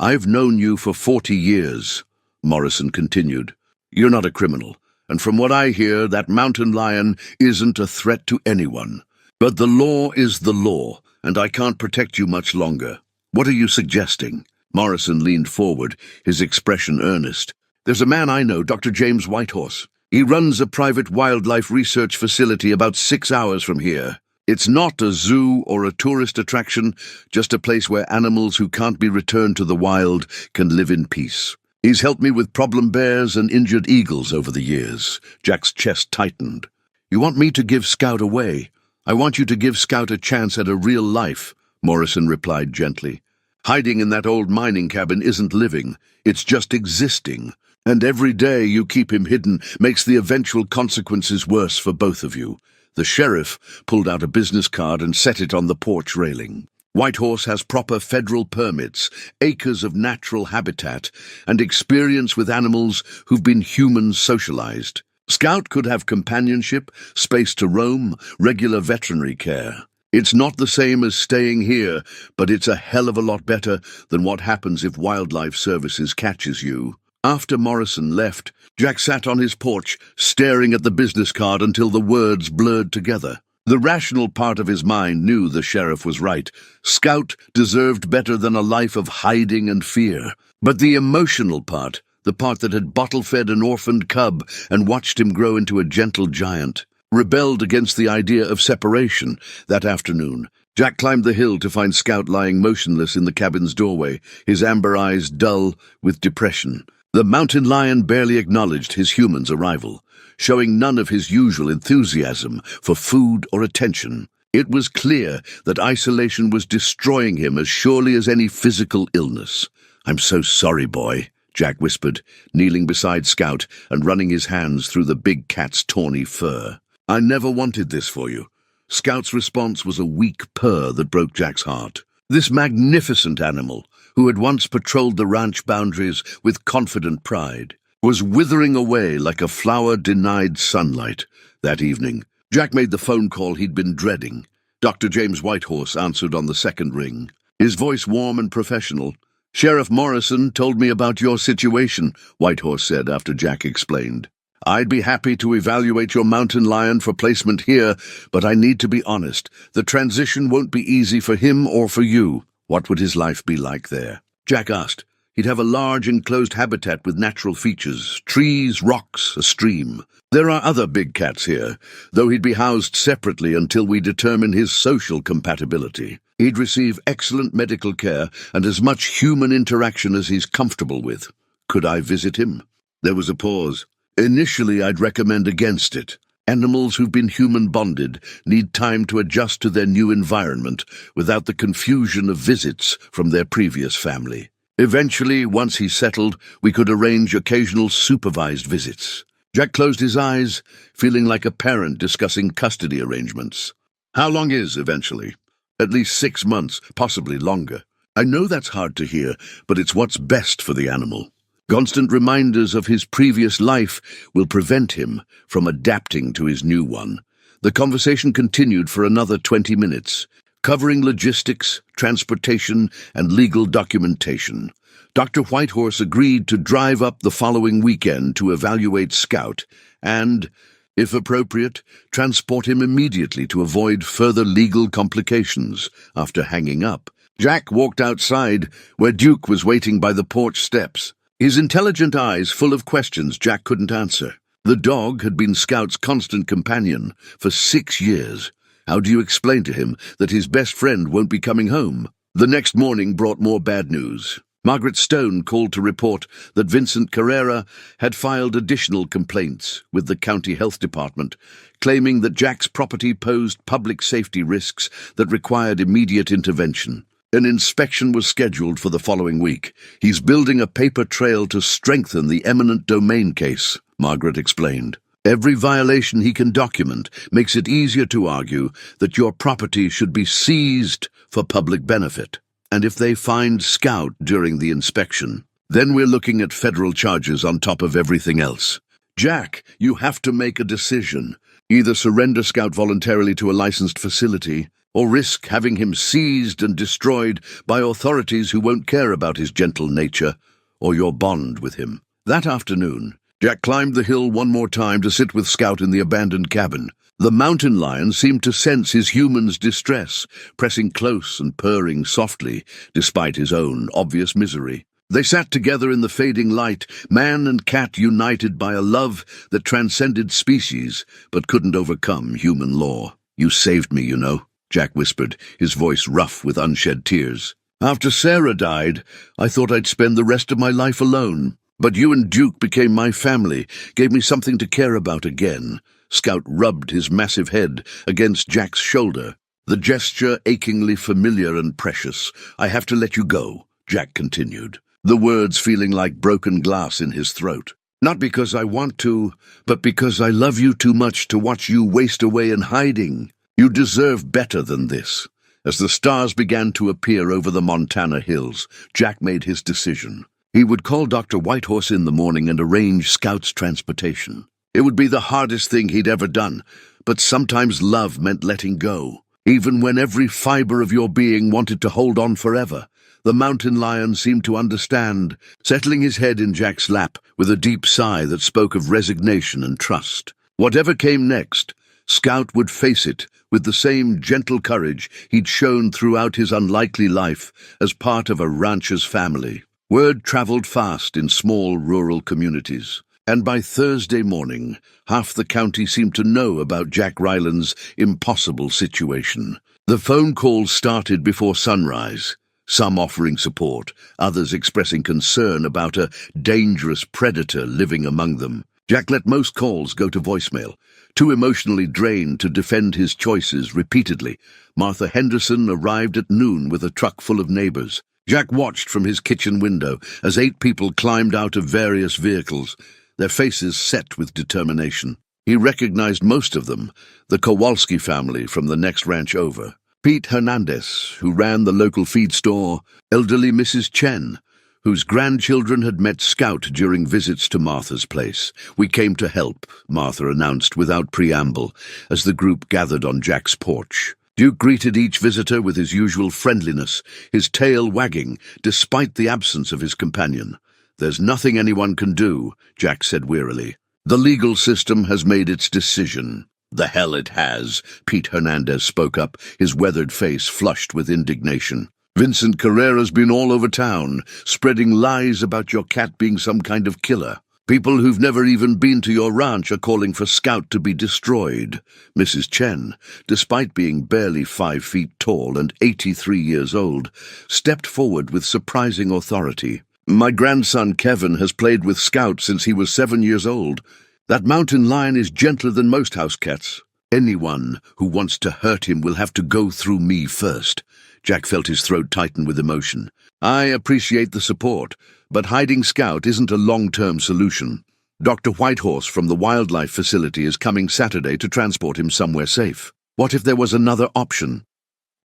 "I've known you for 40 years, Morrison continued. "You're not a criminal, and from what I hear, that mountain lion isn't a threat to anyone. But the law is the law, and I can't protect you much longer. What are you suggesting?" Morrison leaned forward, his expression earnest. There's a man I know, Dr. James Whitehorse. He runs a private wildlife research facility about 6 hours from here. It's not a zoo or a tourist attraction, just a place where animals who can't be returned to the wild can live in peace. He's helped me with problem bears and injured eagles over the years. Jack's chest tightened. You want me to give Scout away? I want you to give Scout a chance at a real life, Morrison replied gently. Hiding in that old mining cabin isn't living, it's just existing. And every day you keep him hidden makes the eventual consequences worse for both of you. The sheriff pulled out a business card and set it on the porch railing. Whitehorse has proper federal permits, acres of natural habitat, and experience with animals who've been human socialized. Scout could have companionship, space to roam, regular veterinary care. It's not the same as staying here, but it's a hell of a lot better than what happens if Wildlife Services catches you. After Morrison left, Jack sat on his porch, staring at the business card until the words blurred together. The rational part of his mind knew the sheriff was right. Scout deserved better than a life of hiding and fear. But the emotional part, the part that had bottle-fed an orphaned cub and watched him grow into a gentle giant, rebelled against the idea of separation. That afternoon, Jack climbed the hill to find Scout lying motionless in the cabin's doorway, his amber eyes dull with depression. The mountain lion barely acknowledged his human's arrival, showing none of his usual enthusiasm for food or attention. It was clear that isolation was destroying him as surely as any physical illness. "I'm so sorry, boy," Jack whispered, kneeling beside Scout and running his hands through the big cat's tawny fur. "I never wanted this for you." Scout's response was a weak purr that broke Jack's heart. This magnificent animal, who had once patrolled the ranch boundaries with confident pride, was withering away like a flower denied sunlight. That evening, Jack made the phone call he'd been dreading. Dr. James Whitehorse answered on the second ring, his voice warm and professional. "Sheriff Morrison told me about your situation," Whitehorse said after Jack explained. "I'd be happy to evaluate your mountain lion for placement here, but I need to be honest. The transition won't be easy for him or for you." "What would his life be like there?" Jack asked. "He'd have a large enclosed habitat with natural features, trees, rocks, a stream. There are other big cats here, though he'd be housed separately until we determine his social compatibility. He'd receive excellent medical care and as much human interaction as he's comfortable with. Could I visit him?" There was a pause. "Initially, I'd recommend against it. Animals who've been human-bonded need time to adjust to their new environment without the confusion of visits from their previous family. Eventually, once he's settled, we could arrange occasional supervised visits." Jack closed his eyes, feeling like a parent discussing custody arrangements. "How long is eventually?" "At least 6 months, possibly longer." "I know that's hard to hear, but it's what's best for the animal. Constant reminders of his previous life will prevent him from adapting to his new one." The conversation continued for another 20 minutes, covering logistics, transportation, and legal documentation. Dr. Whitehorse agreed to drive up the following weekend to evaluate Scout and, if appropriate, transport him immediately to avoid further legal complications. After hanging up, Jack walked outside, where Duke was waiting by the porch steps, his intelligent eyes full of questions Jack couldn't answer. The dog had been Scout's constant companion for 6 years. How do you explain to him that his best friend won't be coming home? The next morning brought more bad news. Margaret Stone called to report that Vincent Carrera had filed additional complaints with the county health department, claiming that Jack's property posed public safety risks that required immediate intervention. An inspection was scheduled for the following week. "He's building a paper trail to strengthen the eminent domain case," Margaret explained. "Every violation he can document makes it easier to argue that your property should be seized for public benefit. And if they find Scout during the inspection, then we're looking at federal charges on top of everything else. Jack, you have to make a decision. Either surrender Scout voluntarily to a licensed facility, or risk having him seized and destroyed by authorities who won't care about his gentle nature or your bond with him." That afternoon, Jack climbed the hill one more time to sit with Scout in the abandoned cabin. The mountain lion seemed to sense his human's distress, pressing close and purring softly, despite his own obvious misery. They sat together in the fading light, man and cat united by a love that transcended species but couldn't overcome human law. "You saved me, you know," Jack whispered, his voice rough with unshed tears. "After Sarah died, I thought I'd spend the rest of my life alone. But you and Duke became my family, gave me something to care about again." Scout rubbed his massive head against Jack's shoulder, the gesture achingly familiar and precious. "I have to let you go," Jack continued, the words feeling like broken glass in his throat. "Not because I want to, but because I love you too much to watch you waste away in hiding. You deserve better than this." As the stars began to appear over the Montana hills, Jack made his decision. He would call Dr. Whitehorse in the morning and arrange Scout's transportation. It would be the hardest thing he'd ever done, but sometimes love meant letting go, even when every fiber of your being wanted to hold on forever. The mountain lion seemed to understand, settling his head in Jack's lap with a deep sigh that spoke of resignation and trust. Whatever came next, Scout would face it with the same gentle courage he'd shown throughout his unlikely life as part of a rancher's family. Word traveled fast in small rural communities, and by Thursday morning, half the county seemed to know about Jack Ryland's impossible situation. The phone calls started before sunrise, some offering support, others expressing concern about a dangerous predator living among them. Jack let most calls go to voicemail, too emotionally drained to defend his choices repeatedly. Martha Henderson arrived at noon with a truck full of neighbors. Jack watched from his kitchen window as 8 people climbed out of various vehicles, their faces set with determination. He recognized most of them, the Kowalski family from the next ranch over. Pete Hernandez, who ran the local feed store, elderly Mrs. Chen, whose grandchildren had met Scout during visits to Martha's place. "We came to help," Martha announced without preamble, as the group gathered on Jack's porch. Duke greeted each visitor with his usual friendliness, his tail wagging, despite the absence of his companion. "There's nothing anyone can do," Jack said wearily. "The legal system has made its decision." "The hell it has," Pete Hernandez spoke up, his weathered face flushed with indignation. "Vincent Carrera's been all over town, spreading lies about your cat being some kind of killer. People who've never even been to your ranch are calling for Scout to be destroyed." Mrs. Chen, despite being barely 5 feet tall and 83 years old, stepped forward with surprising authority. "My grandson Kevin has played with Scout since he was 7 years old. That mountain lion is gentler than most house cats. Anyone who wants to hurt him will have to go through me first." Jack felt his throat tighten with emotion. "I appreciate the support, but hiding Scout isn't a long-term solution. Dr. Whitehorse from the wildlife facility is coming Saturday to transport him somewhere safe. What if there was another option?"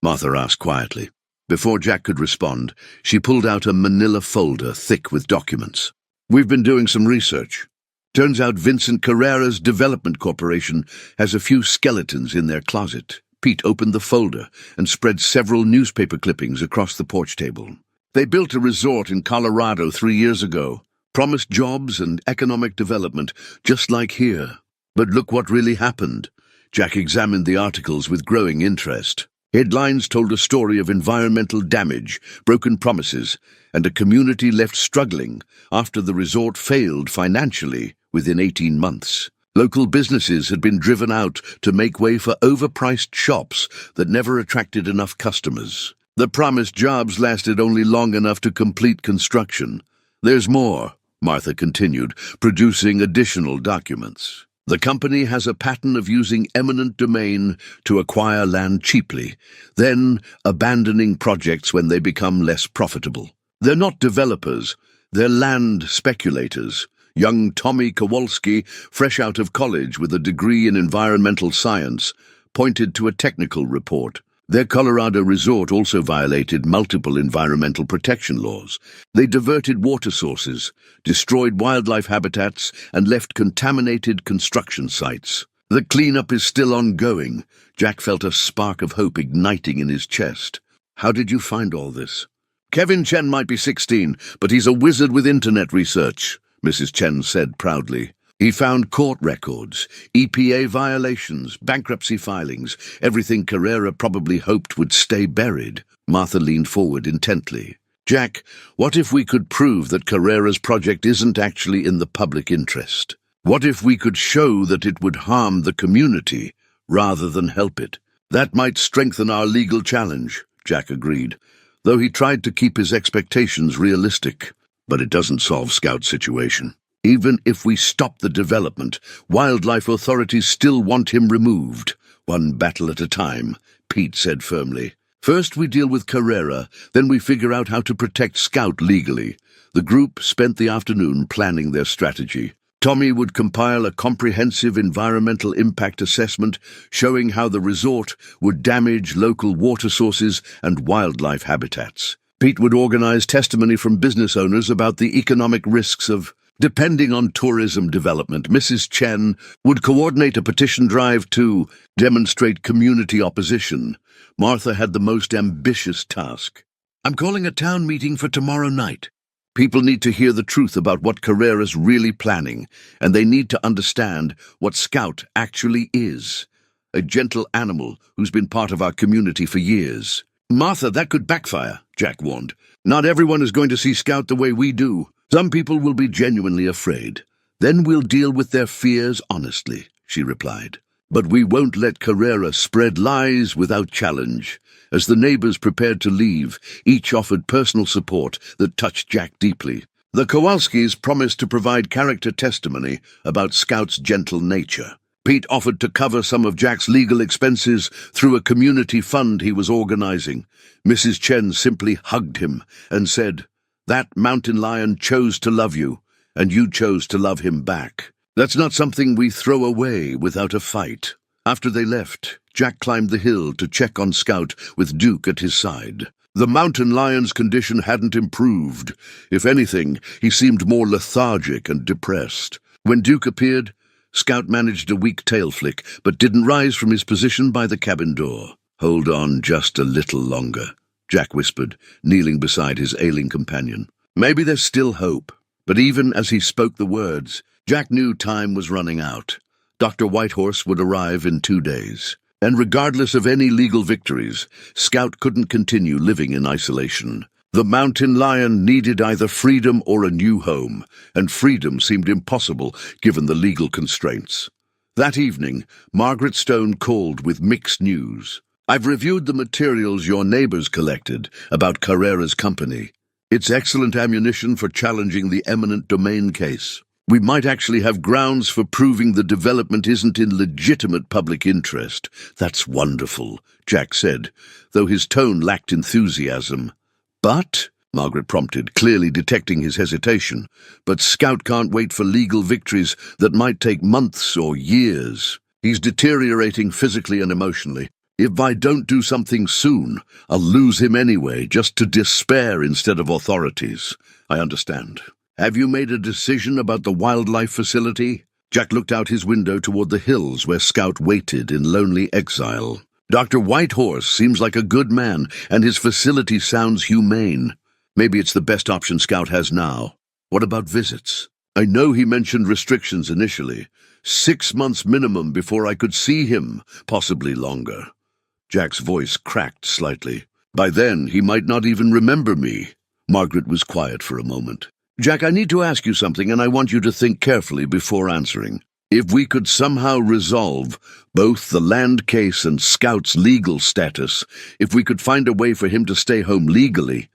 Martha asked quietly. Before Jack could respond, she pulled out a manila folder thick with documents. "We've been doing some research. Turns out Vincent Carrera's Development Corporation has a few skeletons in their closet." Pete opened the folder and spread several newspaper clippings across the porch table. "They built a resort in Colorado 3 years ago, promised jobs and economic development, just like here. But look what really happened." Jack examined the articles with growing interest. Headlines told a story of environmental damage, broken promises, and a community left struggling after the resort failed financially within 18 months. Local businesses had been driven out to make way for overpriced shops that never attracted enough customers. The promised jobs lasted only long enough to complete construction. "There's more," Martha continued, producing additional documents. "The company has a pattern of using eminent domain to acquire land cheaply, then abandoning projects when they become less profitable. They're not developers, they're land speculators." Young Tommy Kowalski, fresh out of college with a degree in environmental science, pointed to a technical report. Their Colorado resort also violated multiple environmental protection laws. They diverted water sources, destroyed wildlife habitats, and left contaminated construction sites. "The cleanup is still ongoing." Jack felt a spark of hope igniting in his chest. "How did you find all this?" "Kevin Chen might be 16, but he's a wizard with internet research," Mrs. Chen said proudly. "He found court records, EPA violations, bankruptcy filings, everything Carrera probably hoped would stay buried." Martha leaned forward intently. Jack, what if we could prove that Carrera's project isn't actually in the public interest? What if we could show that it would harm the community rather than help it? That might strengthen our legal challenge, Jack agreed, though he tried to keep his expectations realistic. But it doesn't solve Scout's situation. Even if we stop the development, wildlife authorities still want him removed. One battle at a time, Pete said firmly. First we deal with Carrera, then we figure out how to protect Scout legally. The group spent the afternoon planning their strategy. Tommy would compile a comprehensive environmental impact assessment showing how the resort would damage local water sources and wildlife habitats. Pete would organize testimony from business owners about the economic risks of depending on tourism development. Mrs. Chen would coordinate a petition drive to demonstrate community opposition. Martha had the most ambitious task. I'm calling a town meeting for tomorrow night. People need to hear the truth about what Carrera's really planning, and they need to understand what Scout actually is. A gentle animal who's been part of our community for years. Martha, that could backfire, Jack warned. Not everyone is going to see Scout the way we do. Some people will be genuinely afraid. Then we'll deal with their fears honestly, she replied. But we won't let Carrera spread lies without challenge. As the neighbors prepared to leave, each offered personal support that touched Jack deeply. The Kowalskis promised to provide character testimony about Scout's gentle nature. Pete offered to cover some of Jack's legal expenses through a community fund he was organizing. Mrs. Chen simply hugged him and said, "That mountain lion chose to love you, and you chose to love him back. That's not something we throw away without a fight." After they left, Jack climbed the hill to check on Scout with Duke at his side. The mountain lion's condition hadn't improved. If anything, he seemed more lethargic and depressed. When Duke appeared, Scout managed a weak tail flick, but didn't rise from his position by the cabin door. "Hold on just a little longer," Jack whispered, kneeling beside his ailing companion. Maybe there's still hope. But even as he spoke the words, Jack knew time was running out. Dr. Whitehorse would arrive in 2 days. And regardless of any legal victories, Scout couldn't continue living in isolation. The mountain lion needed either freedom or a new home, and freedom seemed impossible given the legal constraints. That evening, Margaret Stone called with mixed news. "I've reviewed the materials your neighbors collected about Carrera's company. It's excellent ammunition for challenging the eminent domain case. We might actually have grounds for proving the development isn't in legitimate public interest." "That's wonderful," Jack said, though his tone lacked enthusiasm. "But," Margaret prompted, clearly detecting his hesitation, "but Scout can't wait for legal victories that might take months or years. He's deteriorating physically and emotionally. If I don't do something soon, I'll lose him anyway, just to despair instead of authorities." "I understand. Have you made a decision about the wildlife facility?" Jack looked out his window toward the hills where Scout waited in lonely exile. "Dr. Whitehorse seems like a good man, and his facility sounds humane. Maybe it's the best option Scout has now. What about visits? I know he mentioned restrictions initially. 6 months minimum before I could see him, possibly longer." Jack's voice cracked slightly. "By then, he might not even remember me." Margaret was quiet for a moment. "Jack, I need to ask you something, and I want you to think carefully before answering. If we could somehow resolve both the land case and Scout's legal status, if we could find a way for him to stay home legally,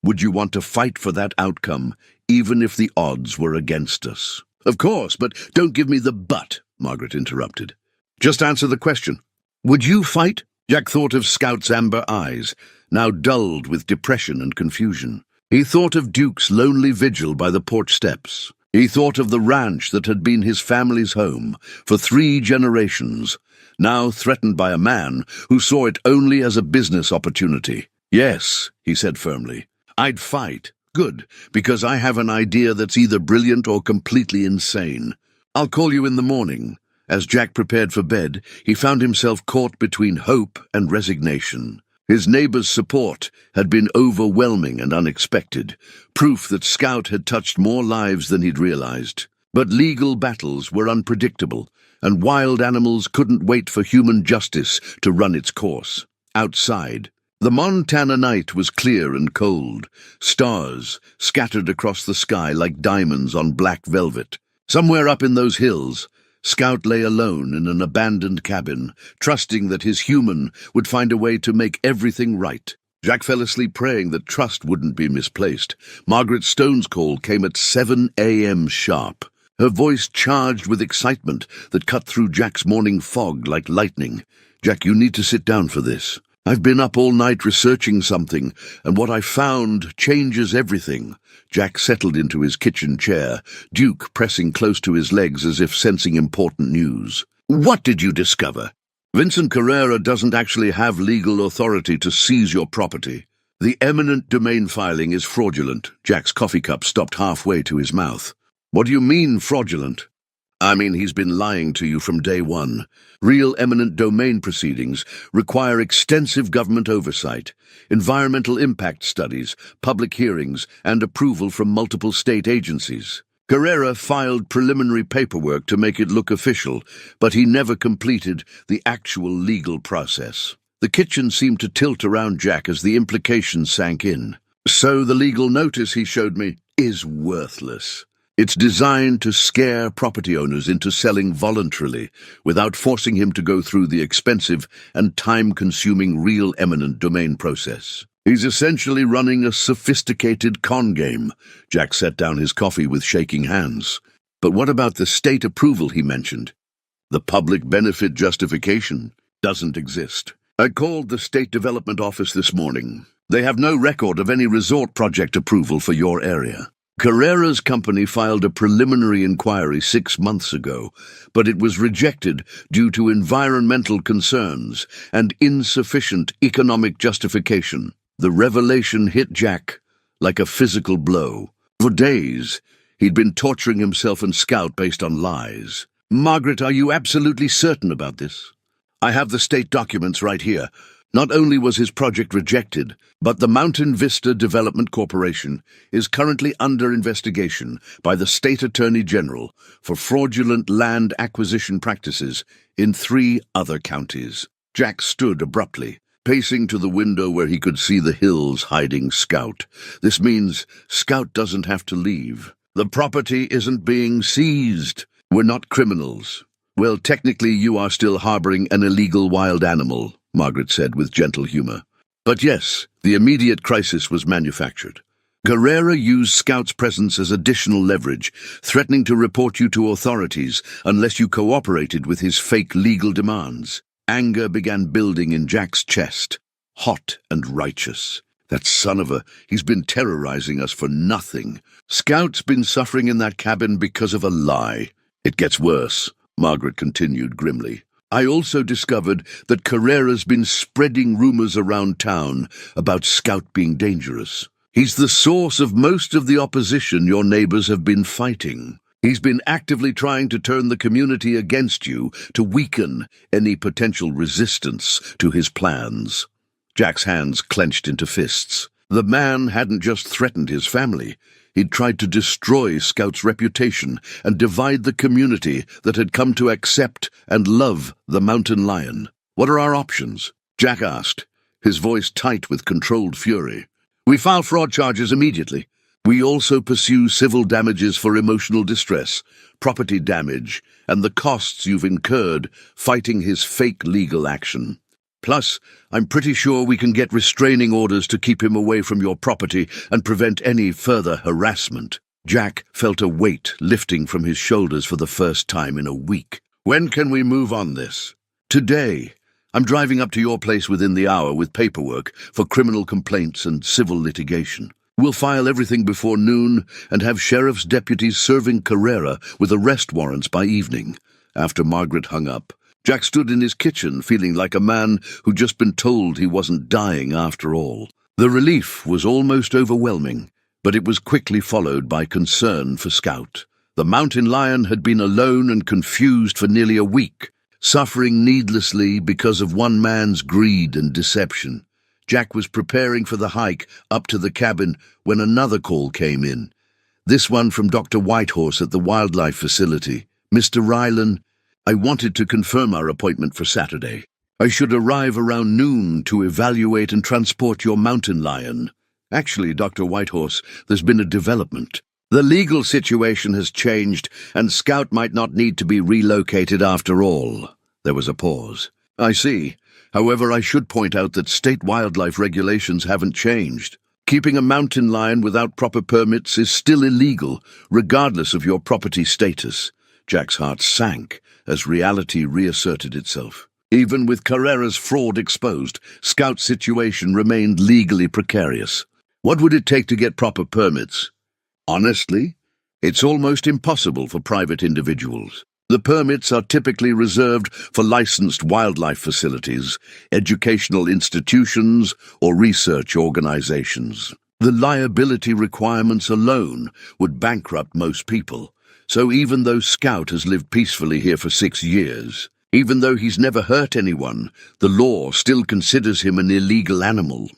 would you want to fight for that outcome, even if the odds were against us?" "Of course, but don't give me the but," Margaret interrupted. "Just answer the question. Would you fight?" Jack thought of Scout's amber eyes, now dulled with depression and confusion. He thought of Duke's lonely vigil by the porch steps. He thought of the ranch that had been his family's home for 3 generations, now threatened by a man who saw it only as a business opportunity. "Yes," he said firmly, "I'd fight. Good, because I have an idea that's either brilliant or completely insane. I'll call you in the morning." As Jack prepared for bed, he found himself caught between hope and resignation. His neighbor's support had been overwhelming and unexpected, proof that Scout had touched more lives than he'd realized. But legal battles were unpredictable, and wild animals couldn't wait for human justice to run its course. Outside, The Montana night was clear and cold, stars scattered across the sky like diamonds on black velvet. Somewhere up in those hills, Scout lay alone in an abandoned cabin, trusting that his human would find a way to make everything right. Jack fell asleep praying that trust wouldn't be misplaced. Margaret Stone's call came at 7 a.m. sharp, her voice charged with excitement that cut through Jack's morning fog like lightning. "Jack, you need to sit down for this. I've been up all night researching something, and what I found changes everything." Jack settled into his kitchen chair, Duke pressing close to his legs as if sensing important news. "What did you discover?" "Vincent Carrera doesn't actually have legal authority to seize your property. The eminent domain filing is fraudulent." Jack's coffee cup stopped halfway to his mouth. "What do you mean, fraudulent?" "I mean, he's been lying to you from day one. Real eminent domain proceedings require extensive government oversight, environmental impact studies, public hearings, and approval from multiple state agencies. Carrera filed preliminary paperwork to make it look official, but he never completed the actual legal process." The kitchen seemed to tilt around Jack as the implications sank in. "So the legal notice he showed me is worthless. It's designed to scare property owners into selling voluntarily without forcing him to go through the expensive and time-consuming real eminent domain process. He's essentially running a sophisticated con game." Jack set down his coffee with shaking hands. "But what about the state approval he mentioned? The public benefit justification doesn't exist. I called the State Development Office this morning. They have no record of any resort project approval for your area. Carrera's company filed a preliminary inquiry 6 months ago, but it was rejected due to environmental concerns and insufficient economic justification." The revelation hit Jack like a physical blow. For days, he'd been torturing himself and Scout based on lies. "Margaret, are you absolutely certain about this?" "I have the state documents right here. Not only was his project rejected, but the Mountain Vista Development Corporation is currently under investigation by the State Attorney General for fraudulent land acquisition practices in 3 other counties." Jack stood abruptly, pacing to the window where he could see the hills hiding Scout. "This means Scout doesn't have to leave. The property isn't being seized. We're not criminals." "Well, technically you are still harboring an illegal wild animal," Margaret said with gentle humor. "But yes, the immediate crisis was manufactured. Carrera used Scout's presence as additional leverage, threatening to report you to authorities unless you cooperated with his fake legal demands." Anger began building in Jack's chest, hot and righteous. "That son of a, he's been terrorizing us for nothing. Scout's been suffering in that cabin because of a lie." "It gets worse," Margaret continued grimly. "I also discovered that Carrera's been spreading rumors around town about Scout being dangerous. He's the source of most of the opposition your neighbors have been fighting. He's been actively trying to turn the community against you to weaken any potential resistance to his plans." Jack's hands clenched into fists. The man hadn't just threatened his family. He'd tried to destroy Scout's reputation and divide the community that had come to accept and love the mountain lion. "What are our options?" Jack asked, his voice tight with controlled fury. "We file fraud charges immediately. We also pursue civil damages for emotional distress, property damage, and the costs you've incurred fighting his fake legal action. Plus, I'm pretty sure we can get restraining orders to keep him away from your property and prevent any further harassment." Jack felt a weight lifting from his shoulders for the first time in a week. "When can we move on this?" "Today. I'm driving up to your place within the hour with paperwork for criminal complaints and civil litigation. We'll file everything before noon and have sheriff's deputies serving Carrera with arrest warrants by evening." After Margaret hung up, Jack stood in his kitchen feeling like a man who'd just been told he wasn't dying after all. The relief was almost overwhelming, but it was quickly followed by concern for Scout. The mountain lion had been alone and confused for nearly a week, suffering needlessly because of one man's greed and deception. Jack was preparing for the hike up to the cabin when another call came in. This one from Dr. Whitehorse at the wildlife facility. "Mr. Rylan, I wanted to confirm our appointment for Saturday. I should arrive around noon to evaluate and transport your mountain lion. Actually, Dr. Whitehorse, there's been a development. The legal situation has changed, and Scout might not need to be relocated after all. There was a pause. I see. However, I should point out that state wildlife regulations haven't changed. Keeping a mountain lion without proper permits is still illegal, regardless of your property status. Jack's heart sank as reality reasserted itself. Even with Carrera's fraud exposed, Scout's situation remained legally precarious. What would it take to get proper permits? Honestly, it's almost impossible for private individuals. The permits are typically reserved for licensed wildlife facilities, educational institutions, or research organizations. The liability requirements alone would bankrupt most people. So even though Scout has lived peacefully here for 6 years, even though he's never hurt anyone, the law still considers him an illegal animal.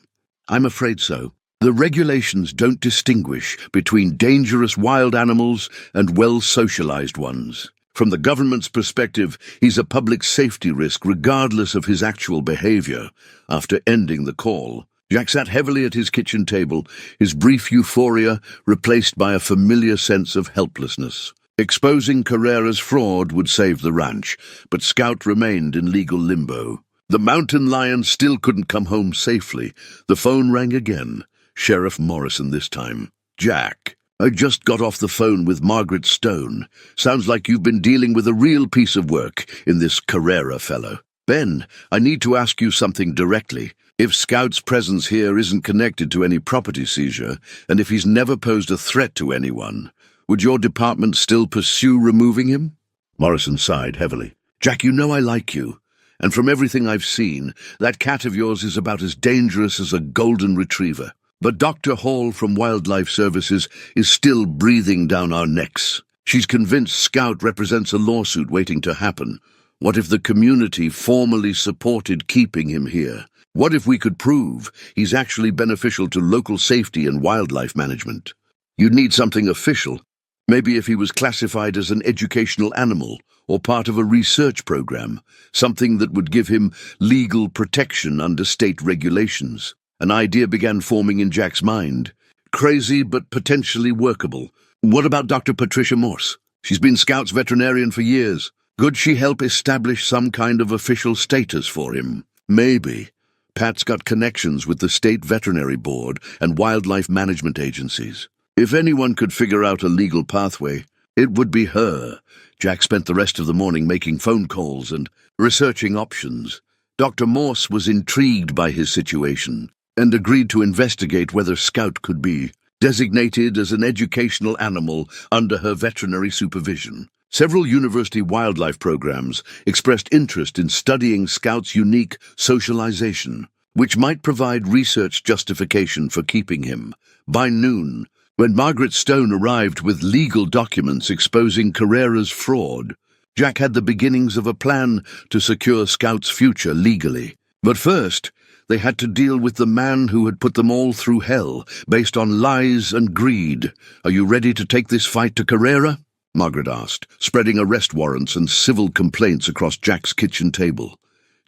I'm afraid so. The regulations don't distinguish between dangerous wild animals and well-socialized ones. From the government's perspective, he's a public safety risk regardless of his actual behavior. After ending the call, Jack sat heavily at his kitchen table, his brief euphoria replaced by a familiar sense of helplessness. Exposing Carrera's fraud would save the ranch, but Scout remained in legal limbo. The mountain lion still couldn't come home safely. The phone rang again. Sheriff Morrison this time. Jack, I just got off the phone with Margaret Stone. Sounds like you've been dealing with a real piece of work in this Carrera fellow. Ben, I need to ask you something directly. If Scout's presence here isn't connected to any property seizure, and if he's never posed a threat to anyone, would your department still pursue removing him? Morrison sighed heavily. Jack, you know I like you. And from everything I've seen, that cat of yours is about as dangerous as a golden retriever. But Dr. Hall from Wildlife Services is still breathing down our necks. She's convinced Scout represents a lawsuit waiting to happen. What if the community formally supported keeping him here? What if we could prove he's actually beneficial to local safety and wildlife management? You'd need something official. Maybe if he was classified as an educational animal or part of a research program, something that would give him legal protection under state regulations. An idea began forming in Jack's mind. Crazy but potentially workable. What about Dr. Patricia Morse? She's been Scout's veterinarian for years. Could she help establish some kind of official status for him? Maybe. Pat's got connections with the State Veterinary Board and wildlife management agencies. If anyone could figure out a legal pathway, it would be her. Jack spent the rest of the morning making phone calls and researching options. Dr. Morse was intrigued by his situation and agreed to investigate whether Scout could be designated as an educational animal under her veterinary supervision. Several university wildlife programs expressed interest in studying Scout's unique socialization, which might provide research justification for keeping him. By noon, when Margaret Stone arrived with legal documents exposing Carrera's fraud, Jack had the beginnings of a plan to secure Scout's future legally. But first, they had to deal with the man who had put them all through hell, based on lies and greed. Are you ready to take this fight to Carrera? Margaret asked, spreading arrest warrants and civil complaints across Jack's kitchen table.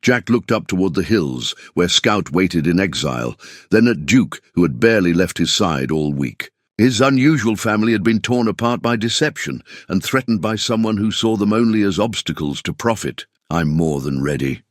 Jack looked up toward the hills, where Scout waited in exile, then at Duke, who had barely left his side all week. His unusual family had been torn apart by deception and threatened by someone who saw them only as obstacles to profit. I'm more than ready,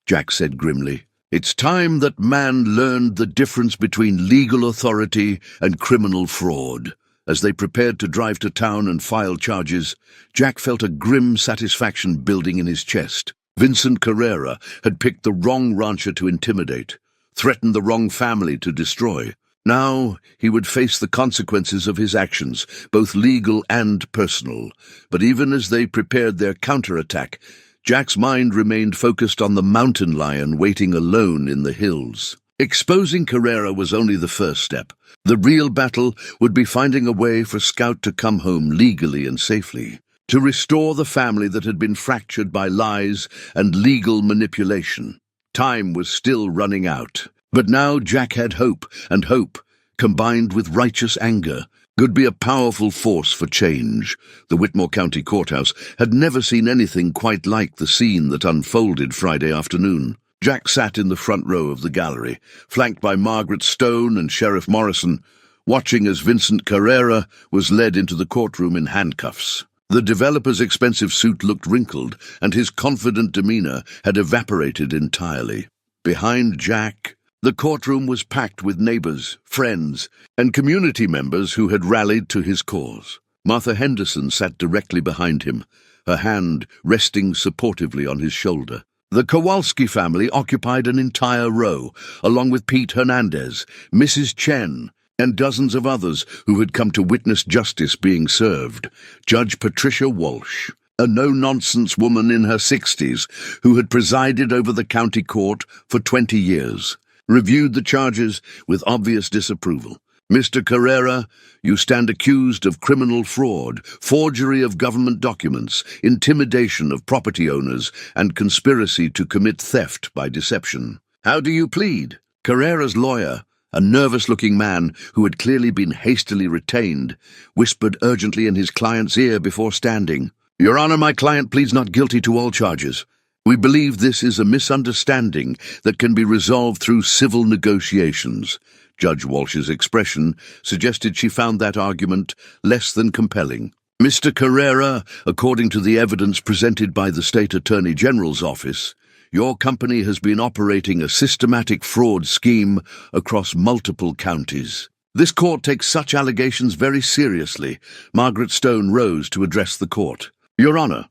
Jack said grimly. It's time that man learned the difference between legal authority and criminal fraud. As they prepared to drive to town and file charges, Jack felt a grim satisfaction building in his chest. Vincent Carrera had picked the wrong rancher to intimidate, threatened the wrong family to destroy. Now he would face the consequences of his actions, both legal and personal. But even as they prepared their counterattack, Jack's mind remained focused on the mountain lion waiting alone in the hills. Exposing Carrera was only the first step. The real battle would be finding a way for Scout to come home legally and safely, to restore the family that had been fractured by lies and legal manipulation. Time was still running out, but now Jack had hope, and hope, combined with righteous anger, could be a powerful force for change. The Whitmore County Courthouse had never seen anything quite like the scene that unfolded Friday afternoon. Jack sat in the front row of the gallery, flanked by Margaret Stone and Sheriff Morrison, watching as Vincent Carrera was led into the courtroom in handcuffs. The developer's expensive suit looked wrinkled, and his confident demeanor had evaporated entirely. Behind Jack, the courtroom was packed with neighbors, friends, and community members who had rallied to his cause. Martha Henderson sat directly behind him, her hand resting supportively on his shoulder. The Kowalski family occupied an entire row, along with Pete Hernandez, Mrs. Chen, and dozens of others who had come to witness justice being served. Judge Patricia Walsh, a no-nonsense woman in her 60s who had presided over the county court for 20 years, reviewed the charges with obvious disapproval. Mr. Carrera, you stand accused of criminal fraud, forgery of government documents, intimidation of property owners, and conspiracy to commit theft by deception. How do you plead? Carrera's lawyer, a nervous-looking man who had clearly been hastily retained, whispered urgently in his client's ear before standing. Your Honor, my client pleads not guilty to all charges. We believe this is a misunderstanding that can be resolved through civil negotiations. Judge Walsh's expression suggested she found that argument less than compelling. Mr. Carrera, according to the evidence presented by the State Attorney General's office, your company has been operating a systematic fraud scheme across multiple counties. This court takes such allegations very seriously. Margaret Stone rose to address the court. Your Honor,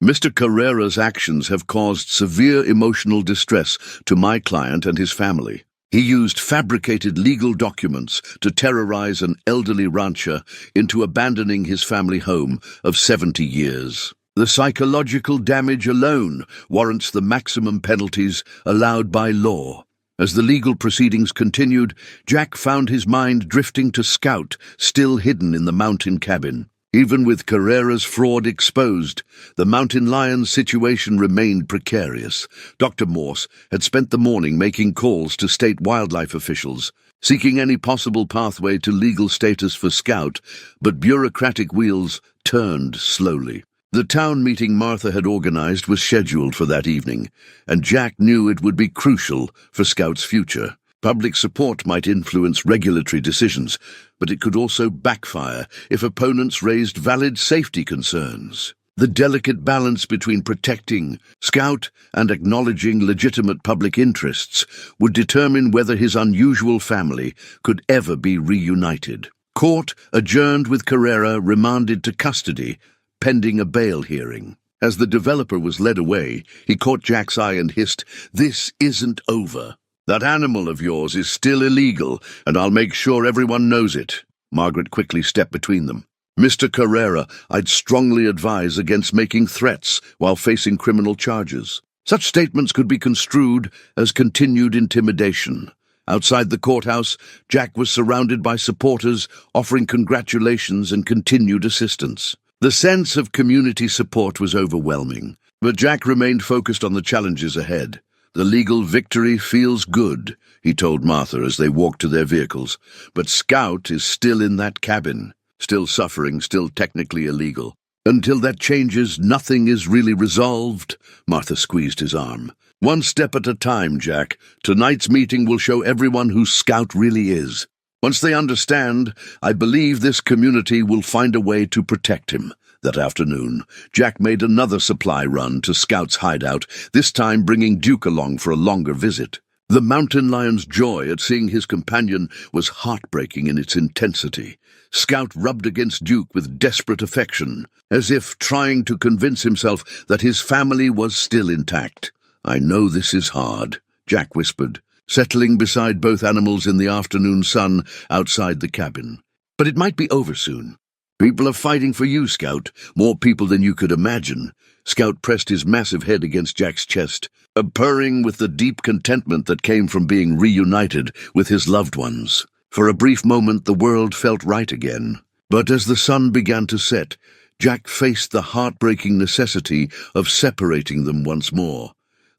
Mr. Carrera's actions have caused severe emotional distress to my client and his family. He used fabricated legal documents to terrorize an elderly rancher into abandoning his family home of 70 years. The psychological damage alone warrants the maximum penalties allowed by law. As the legal proceedings continued, Jack found his mind drifting to Scout, still hidden in the mountain cabin. Even with Carrera's fraud exposed, the mountain lion's situation remained precarious. Dr. Morse had spent the morning making calls to state wildlife officials, seeking any possible pathway to legal status for Scout, but bureaucratic wheels turned slowly. The town meeting Martha had organized was scheduled for that evening, and Jack knew it would be crucial for Scout's future. Public support might influence regulatory decisions, but it could also backfire if opponents raised valid safety concerns. The delicate balance between protecting Scout and acknowledging legitimate public interests would determine whether his unusual family could ever be reunited. Court adjourned with Carrera remanded to custody, pending a bail hearing. As the developer was led away, he caught Jack's eye and hissed, "This isn't over. That animal of yours is still illegal, and I'll make sure everyone knows it." Margaret quickly stepped between them. Mr. Carrera, I'd strongly advise against making threats while facing criminal charges. Such statements could be construed as continued intimidation. Outside the courthouse, Jack was surrounded by supporters offering congratulations and continued assistance. The sense of community support was overwhelming, but Jack remained focused on the challenges ahead. The legal victory feels good, he told Martha as they walked to their vehicles, but Scout is still in that cabin, still suffering, still technically illegal. Until that changes, nothing is really resolved. Martha squeezed his arm. One step at a time, Jack. Tonight's meeting will show everyone who Scout really is. Once they understand, I believe this community will find a way to protect him. That afternoon, Jack made another supply run to Scout's hideout, this time bringing Duke along for a longer visit. The mountain lion's joy at seeing his companion was heartbreaking in its intensity. Scout rubbed against Duke with desperate affection, as if trying to convince himself that his family was still intact. I know this is hard, Jack whispered, settling beside both animals in the afternoon sun outside the cabin. But it might be over soon. People are fighting for you, Scout, more people than you could imagine. Scout pressed his massive head against Jack's chest, purring with the deep contentment that came from being reunited with his loved ones. For a brief moment the world felt right again. But as the sun began to set, Jack faced the heartbreaking necessity of separating them once more.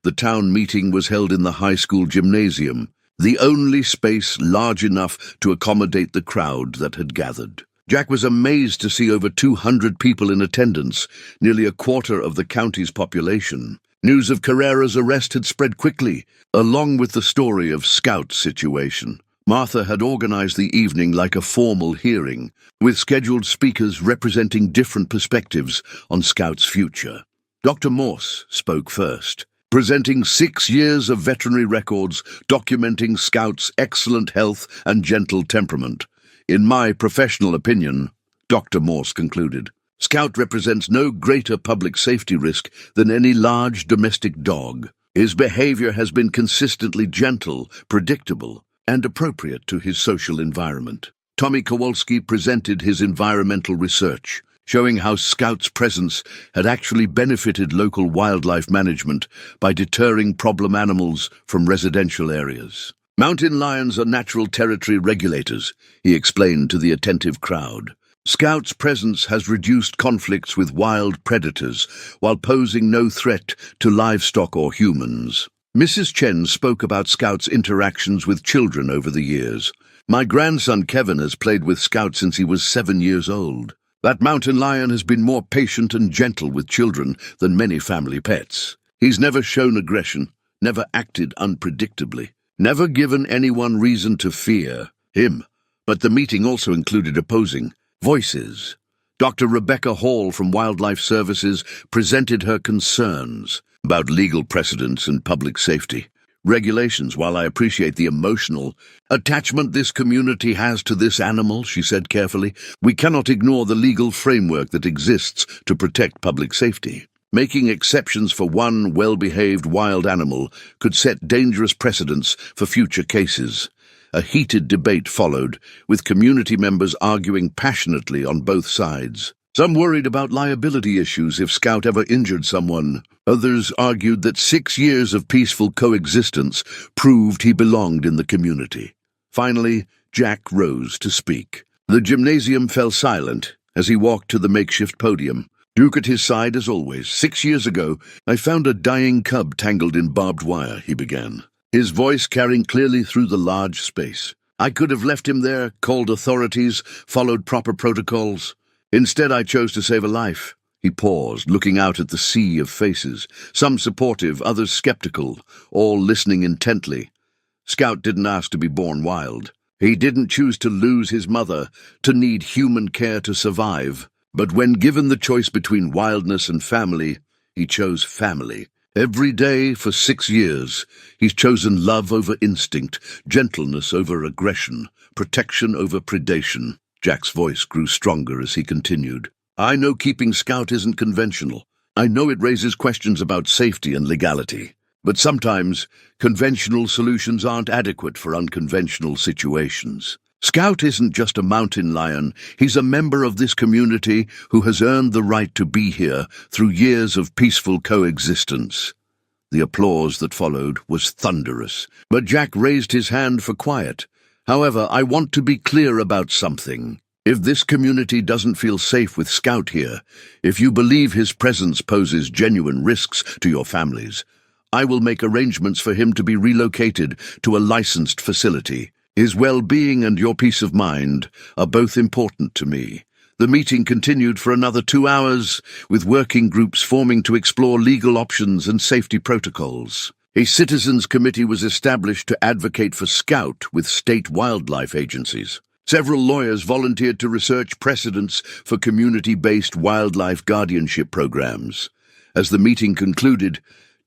The town meeting was held in the high school gymnasium, the only space large enough to accommodate the crowd that had gathered. Jack was amazed to see over 200 people in attendance, nearly a quarter of the county's population. News of Carrera's arrest had spread quickly, along with the story of Scout's situation. Martha had organized the evening like a formal hearing, with scheduled speakers representing different perspectives on Scout's future. Dr. Morse spoke first, presenting 6 years of veterinary records documenting Scout's excellent health and gentle temperament. In my professional opinion, Dr. Morse concluded, Scout represents no greater public safety risk than any large domestic dog. His behavior has been consistently gentle, predictable, and appropriate to his social environment. Tommy Kowalski presented his environmental research, showing how Scout's presence had actually benefited local wildlife management by deterring problem animals from residential areas. Mountain lions are natural territory regulators, he explained to the attentive crowd. Scout's presence has reduced conflicts with wild predators while posing no threat to livestock or humans. Mrs. Chen spoke about Scout's interactions with children over the years. My grandson Kevin has played with Scout since he was 7 years old. That mountain lion has been more patient and gentle with children than many family pets. He's never shown aggression, never acted unpredictably, never given anyone reason to fear him. But the meeting also included opposing voices. Dr. Rebecca Hall from Wildlife Services presented her concerns about legal precedents and public safety regulations. While I appreciate the emotional attachment this community has to this animal, she said carefully, we cannot ignore the legal framework that exists to protect public safety. Making exceptions for one well-behaved wild animal could set dangerous precedents for future cases. A heated debate followed, with community members arguing passionately on both sides. Some worried about liability issues if Scout ever injured someone. Others argued that 6 years of peaceful coexistence proved he belonged in the community. Finally, Jack rose to speak. The gymnasium fell silent as he walked to the makeshift podium. Duke at his side as always. 6 years ago, I found a dying cub tangled in barbed wire, he began, his voice carrying clearly through the large space. I could have left him there, called authorities, followed proper protocols. Instead, I chose to save a life. He paused, looking out at the sea of faces, some supportive, others skeptical, all listening intently. Scout didn't ask to be born wild. He didn't choose to lose his mother, to need human care to survive. But when given the choice between wildness and family, he chose family. Every day for 6 years, he's chosen love over instinct, gentleness over aggression, protection over predation. Jack's voice grew stronger as he continued. I know keeping Scout isn't conventional. I know it raises questions about safety and legality. But sometimes, conventional solutions aren't adequate for unconventional situations. Scout isn't just a mountain lion. He's a member of this community who has earned the right to be here through years of peaceful coexistence. The applause that followed was thunderous, but Jack raised his hand for quiet. However, I want to be clear about something. If this community doesn't feel safe with Scout here, if you believe his presence poses genuine risks to your families, I will make arrangements for him to be relocated to a licensed facility. His well-being and your peace of mind are both important to me. The meeting continued for another 2 hours, with working groups forming to explore legal options and safety protocols. A citizens' committee was established to advocate for Scout with state wildlife agencies. Several lawyers volunteered to research precedents for community-based wildlife guardianship programs. As the meeting concluded,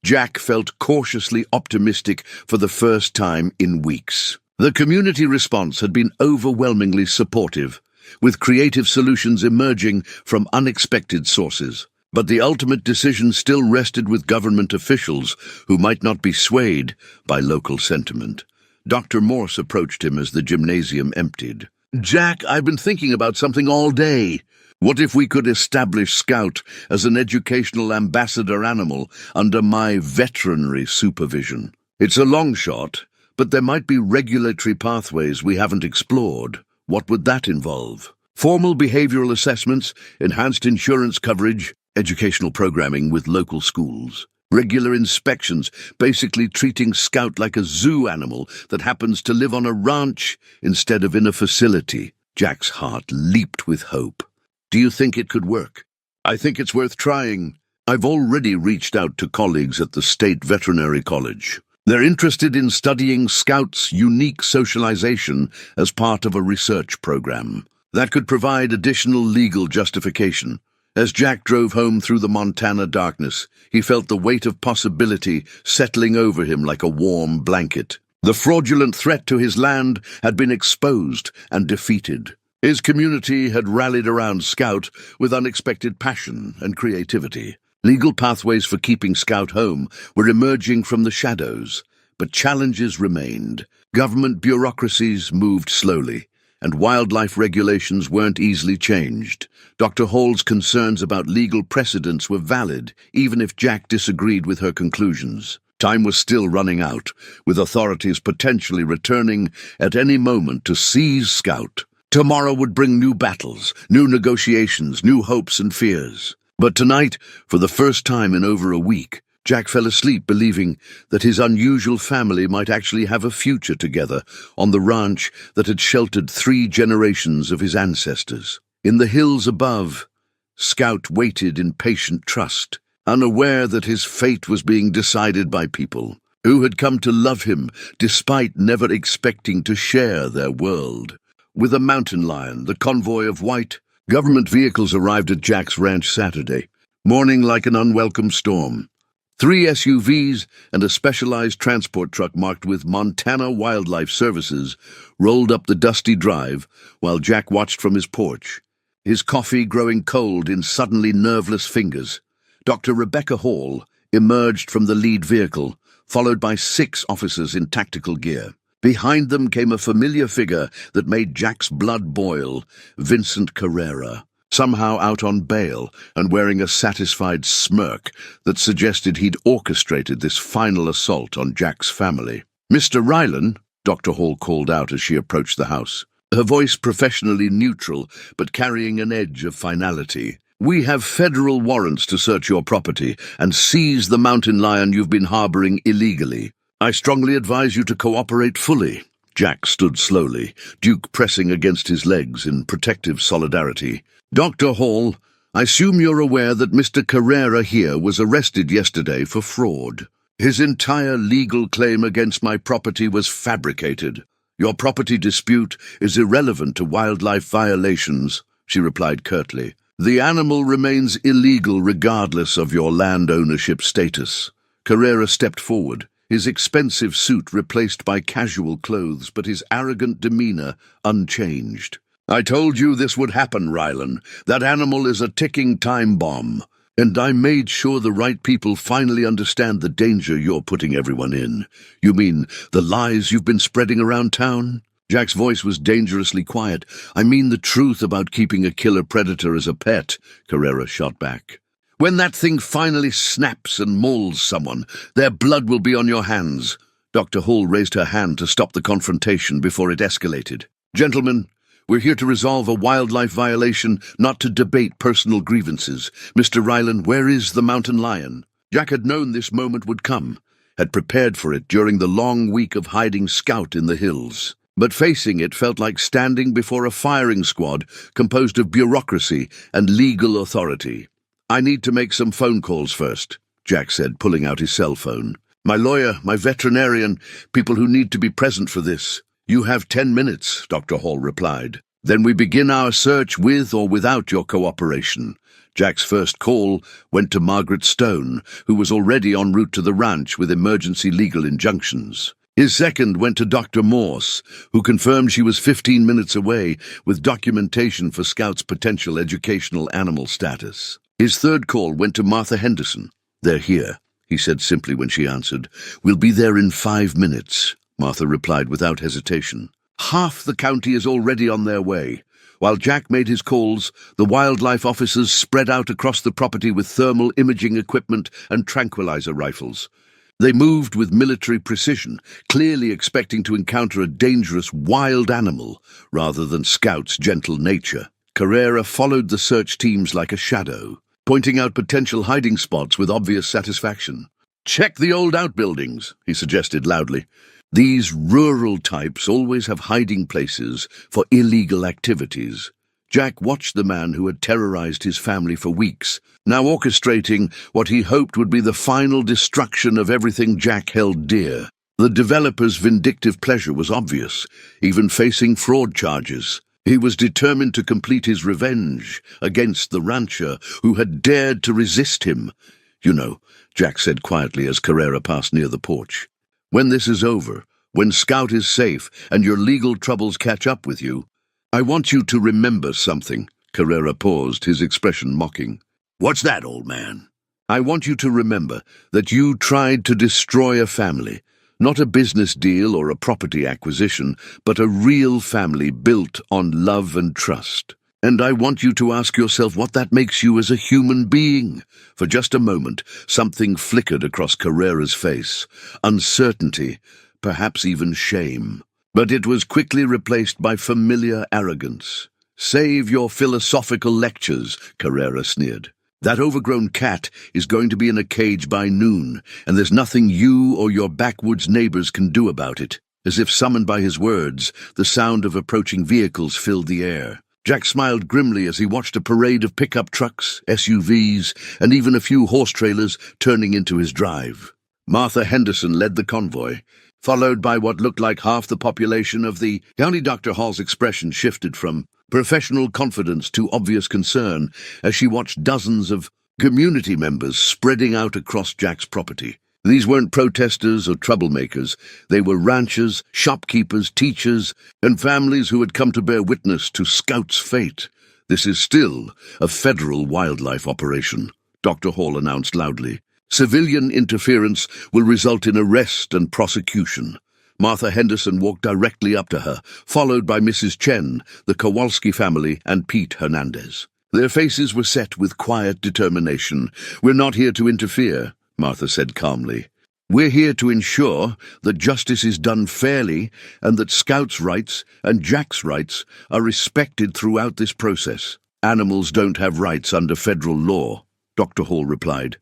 Jack felt cautiously optimistic for the first time in weeks. The community response had been overwhelmingly supportive, with creative solutions emerging from unexpected sources. But the ultimate decision still rested with government officials who might not be swayed by local sentiment. Dr. Morse approached him as the gymnasium emptied. Jack, I've been thinking about something all day. What if we could establish Scout as an educational ambassador animal under my veterinary supervision? It's a long shot, but there might be regulatory pathways we haven't explored. What would that involve? Formal behavioral assessments, enhanced insurance coverage, educational programming with local schools, regular inspections, basically treating Scout like a zoo animal that happens to live on a ranch instead of in a facility. Jack's heart leaped with hope. Do you think it could work? I think it's worth trying. I've already reached out to colleagues at the State Veterinary College. They're interested in studying Scouts' unique socialization as part of a research program. That could provide additional legal justification. As Jack drove home through the Montana darkness, he felt the weight of possibility settling over him like a warm blanket. The fraudulent threat to his land had been exposed and defeated. His community had rallied around Scout with unexpected passion and creativity. Legal pathways for keeping Scout home were emerging from the shadows, but challenges remained. Government bureaucracies moved slowly, and wildlife regulations weren't easily changed. Dr. Hall's concerns about legal precedents were valid, even if Jack disagreed with her conclusions. Time was still running out, with authorities potentially returning at any moment to seize Scout. Tomorrow would bring new battles, new negotiations, new hopes and fears. But tonight, for the first time in over a week, Jack fell asleep believing that his unusual family might actually have a future together on the ranch that had sheltered 3 generations of his ancestors. In the hills above, Scout waited in patient trust, unaware that his fate was being decided by people who had come to love him despite never expecting to share their world. With a mountain lion, the convoy of white, government vehicles arrived at Jack's ranch Saturday, morning like an unwelcome storm. 3 SUVs and a specialized transport truck marked with Montana Wildlife Services rolled up the dusty drive while Jack watched from his porch, his coffee growing cold in suddenly nerveless fingers. Dr. Rebecca Hall emerged from the lead vehicle, followed by 6 officers in tactical gear. Behind them came a familiar figure that made Jack's blood boil, Vincent Carrera, somehow out on bail and wearing a satisfied smirk that suggested he'd orchestrated this final assault on Jack's family. "Mr. Rylan," Dr. Hall called out as she approached the house, her voice professionally neutral but carrying an edge of finality. "We have federal warrants to search your property and seize the mountain lion you've been harboring illegally. I strongly advise you to cooperate fully." Jack stood slowly, Duke pressing against his legs in protective solidarity. "Dr. Hall, I assume you're aware that Mr. Carrera here was arrested yesterday for fraud. His entire legal claim against my property was fabricated. Your property dispute is irrelevant to wildlife violations," she replied curtly. "The animal remains illegal regardless of your land ownership status." Carrera stepped forward, his expensive suit replaced by casual clothes, but his arrogant demeanor unchanged. "I told you this would happen, Rylan. That animal is a ticking time bomb. And I made sure the right people finally understand the danger you're putting everyone in." "You mean the lies you've been spreading around town?" Jack's voice was dangerously quiet. "I mean the truth about keeping a killer predator as a pet," Carrera shot back. "When that thing finally snaps and mauls someone, their blood will be on your hands." Dr. Hall raised her hand to stop the confrontation before it escalated. "Gentlemen, we're here to resolve a wildlife violation, not to debate personal grievances. Mr. Rylan, where is the mountain lion?" Jack had known this moment would come, had prepared for it during the long week of hiding Scout in the hills. But facing it felt like standing before a firing squad composed of bureaucracy and legal authority. "I need to make some phone calls first," Jack said, pulling out his cell phone. "My lawyer, my veterinarian, people who need to be present for this." "You have 10 minutes, Dr. Hall replied. "Then we begin our search with or without your cooperation." Jack's first call went to Margaret Stone, who was already en route to the ranch with emergency legal injunctions. His second went to Dr. Morse, who confirmed she was 15 minutes away with documentation for Scout's potential educational animal status. His third call went to Martha Henderson. "They're here," he said simply when she answered. "We'll be there in 5 minutes," Martha replied without hesitation. Half the county is already on their way. While Jack made his calls, the wildlife officers spread out across the property with thermal imaging equipment and tranquilizer rifles. They moved with military precision, clearly expecting to encounter a dangerous wild animal rather than Scout's gentle nature. Carrera followed the search teams like a shadow, pointing out potential hiding spots with obvious satisfaction. "Check the old outbuildings," he suggested loudly. These rural types always have hiding places for illegal activities. Jack watched the man who had terrorized his family for weeks, now orchestrating what he hoped would be the final destruction of everything Jack held dear. The developer's vindictive pleasure was obvious, even facing fraud charges. He was determined to complete his revenge against the rancher who had dared to resist him. "You know," Jack said quietly as Carrera passed near the porch, "when this is over, when Scout is safe and your legal troubles catch up with you, I want you to remember something." Carrera paused, his expression mocking. "What's that, old man?" "I want you to remember that you tried to destroy a family. Not a business deal or a property acquisition, but a real family built on love and trust. And I want you to ask yourself what that makes you as a human being." For just a moment, something flickered across Carrera's face. Uncertainty, perhaps even shame. But it was quickly replaced by familiar arrogance. "Save your philosophical lectures," Carrera sneered. "That overgrown cat is going to be in a cage by noon, and there's nothing you or your backwoods neighbors can do about it." As if summoned by his words, the sound of approaching vehicles filled the air. Jack smiled grimly as he watched a parade of pickup trucks, SUVs, and even a few horse-trailers turning into his drive. Martha Henderson led the convoy, followed by what looked like half the population of the county. Dr. Hall's expression shifted from professional confidence to obvious concern as she watched dozens of community members spreading out across Jack's property. These weren't protesters or troublemakers. They were ranchers, shopkeepers, teachers, and families who had come to bear witness to Scout's fate. "This is still a federal wildlife operation," Dr. Hall announced loudly. "Civilian interference will result in arrest and prosecution." Martha Henderson walked directly up to her, followed by Mrs. Chen, the Kowalski family, and Pete Hernandez. Their faces were set with quiet determination. "We're not here to interfere," Martha said calmly. "We're here to ensure that justice is done fairly and that Scout's rights and Jack's rights are respected throughout this process." "Animals don't have rights under federal law," Dr. Hall replied.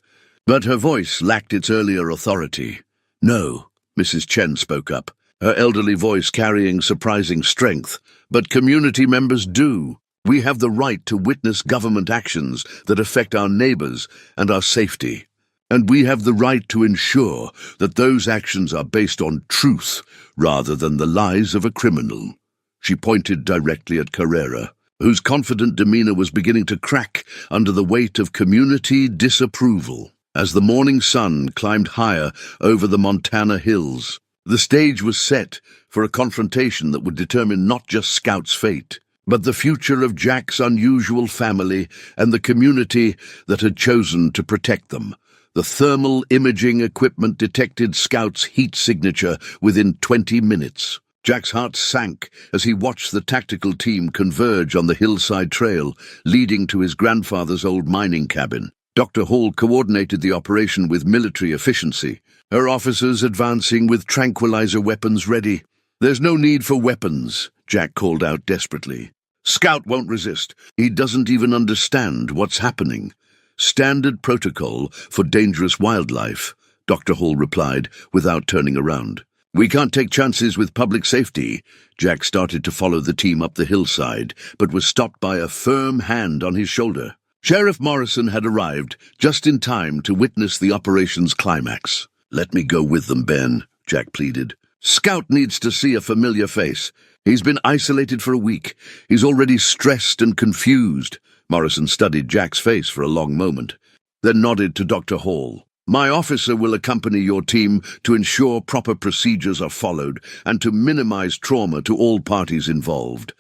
But her voice lacked its earlier authority. "No," Mrs. Chen spoke up, her elderly voice carrying surprising strength. "But community members do. We have the right to witness government actions that affect our neighbors and our safety. And we have the right to ensure that those actions are based on truth rather than the lies of a criminal." She pointed directly at Carrera, whose confident demeanor was beginning to crack under the weight of community disapproval. As the morning sun climbed higher over the Montana hills, the stage was set for a confrontation that would determine not just Scout's fate, but the future of Jack's unusual family and the community that had chosen to protect them. The thermal imaging equipment detected Scout's heat signature within 20 minutes. Jack's heart sank as he watched the tactical team converge on the hillside trail leading to his grandfather's old mining cabin. Dr. Hall coordinated the operation with military efficiency, her officers advancing with tranquilizer weapons ready. "There's no need for weapons," Jack called out desperately. "Scout won't resist. He doesn't even understand what's happening." "Standard protocol for dangerous wildlife," Dr. Hall replied without turning around. "We can't take chances with public safety." Jack started to follow the team up the hillside, but was stopped by a firm hand on his shoulder. Sheriff Morrison had arrived just in time to witness the operation's climax. "Let me go with them, Ben," Jack pleaded. "Scout needs to see a familiar face. He's been isolated for a week. He's already stressed and confused." Morrison studied Jack's face for a long moment, then nodded to Dr. Hall. "My officer will accompany your team to ensure proper procedures are followed and to minimize trauma to all parties involved."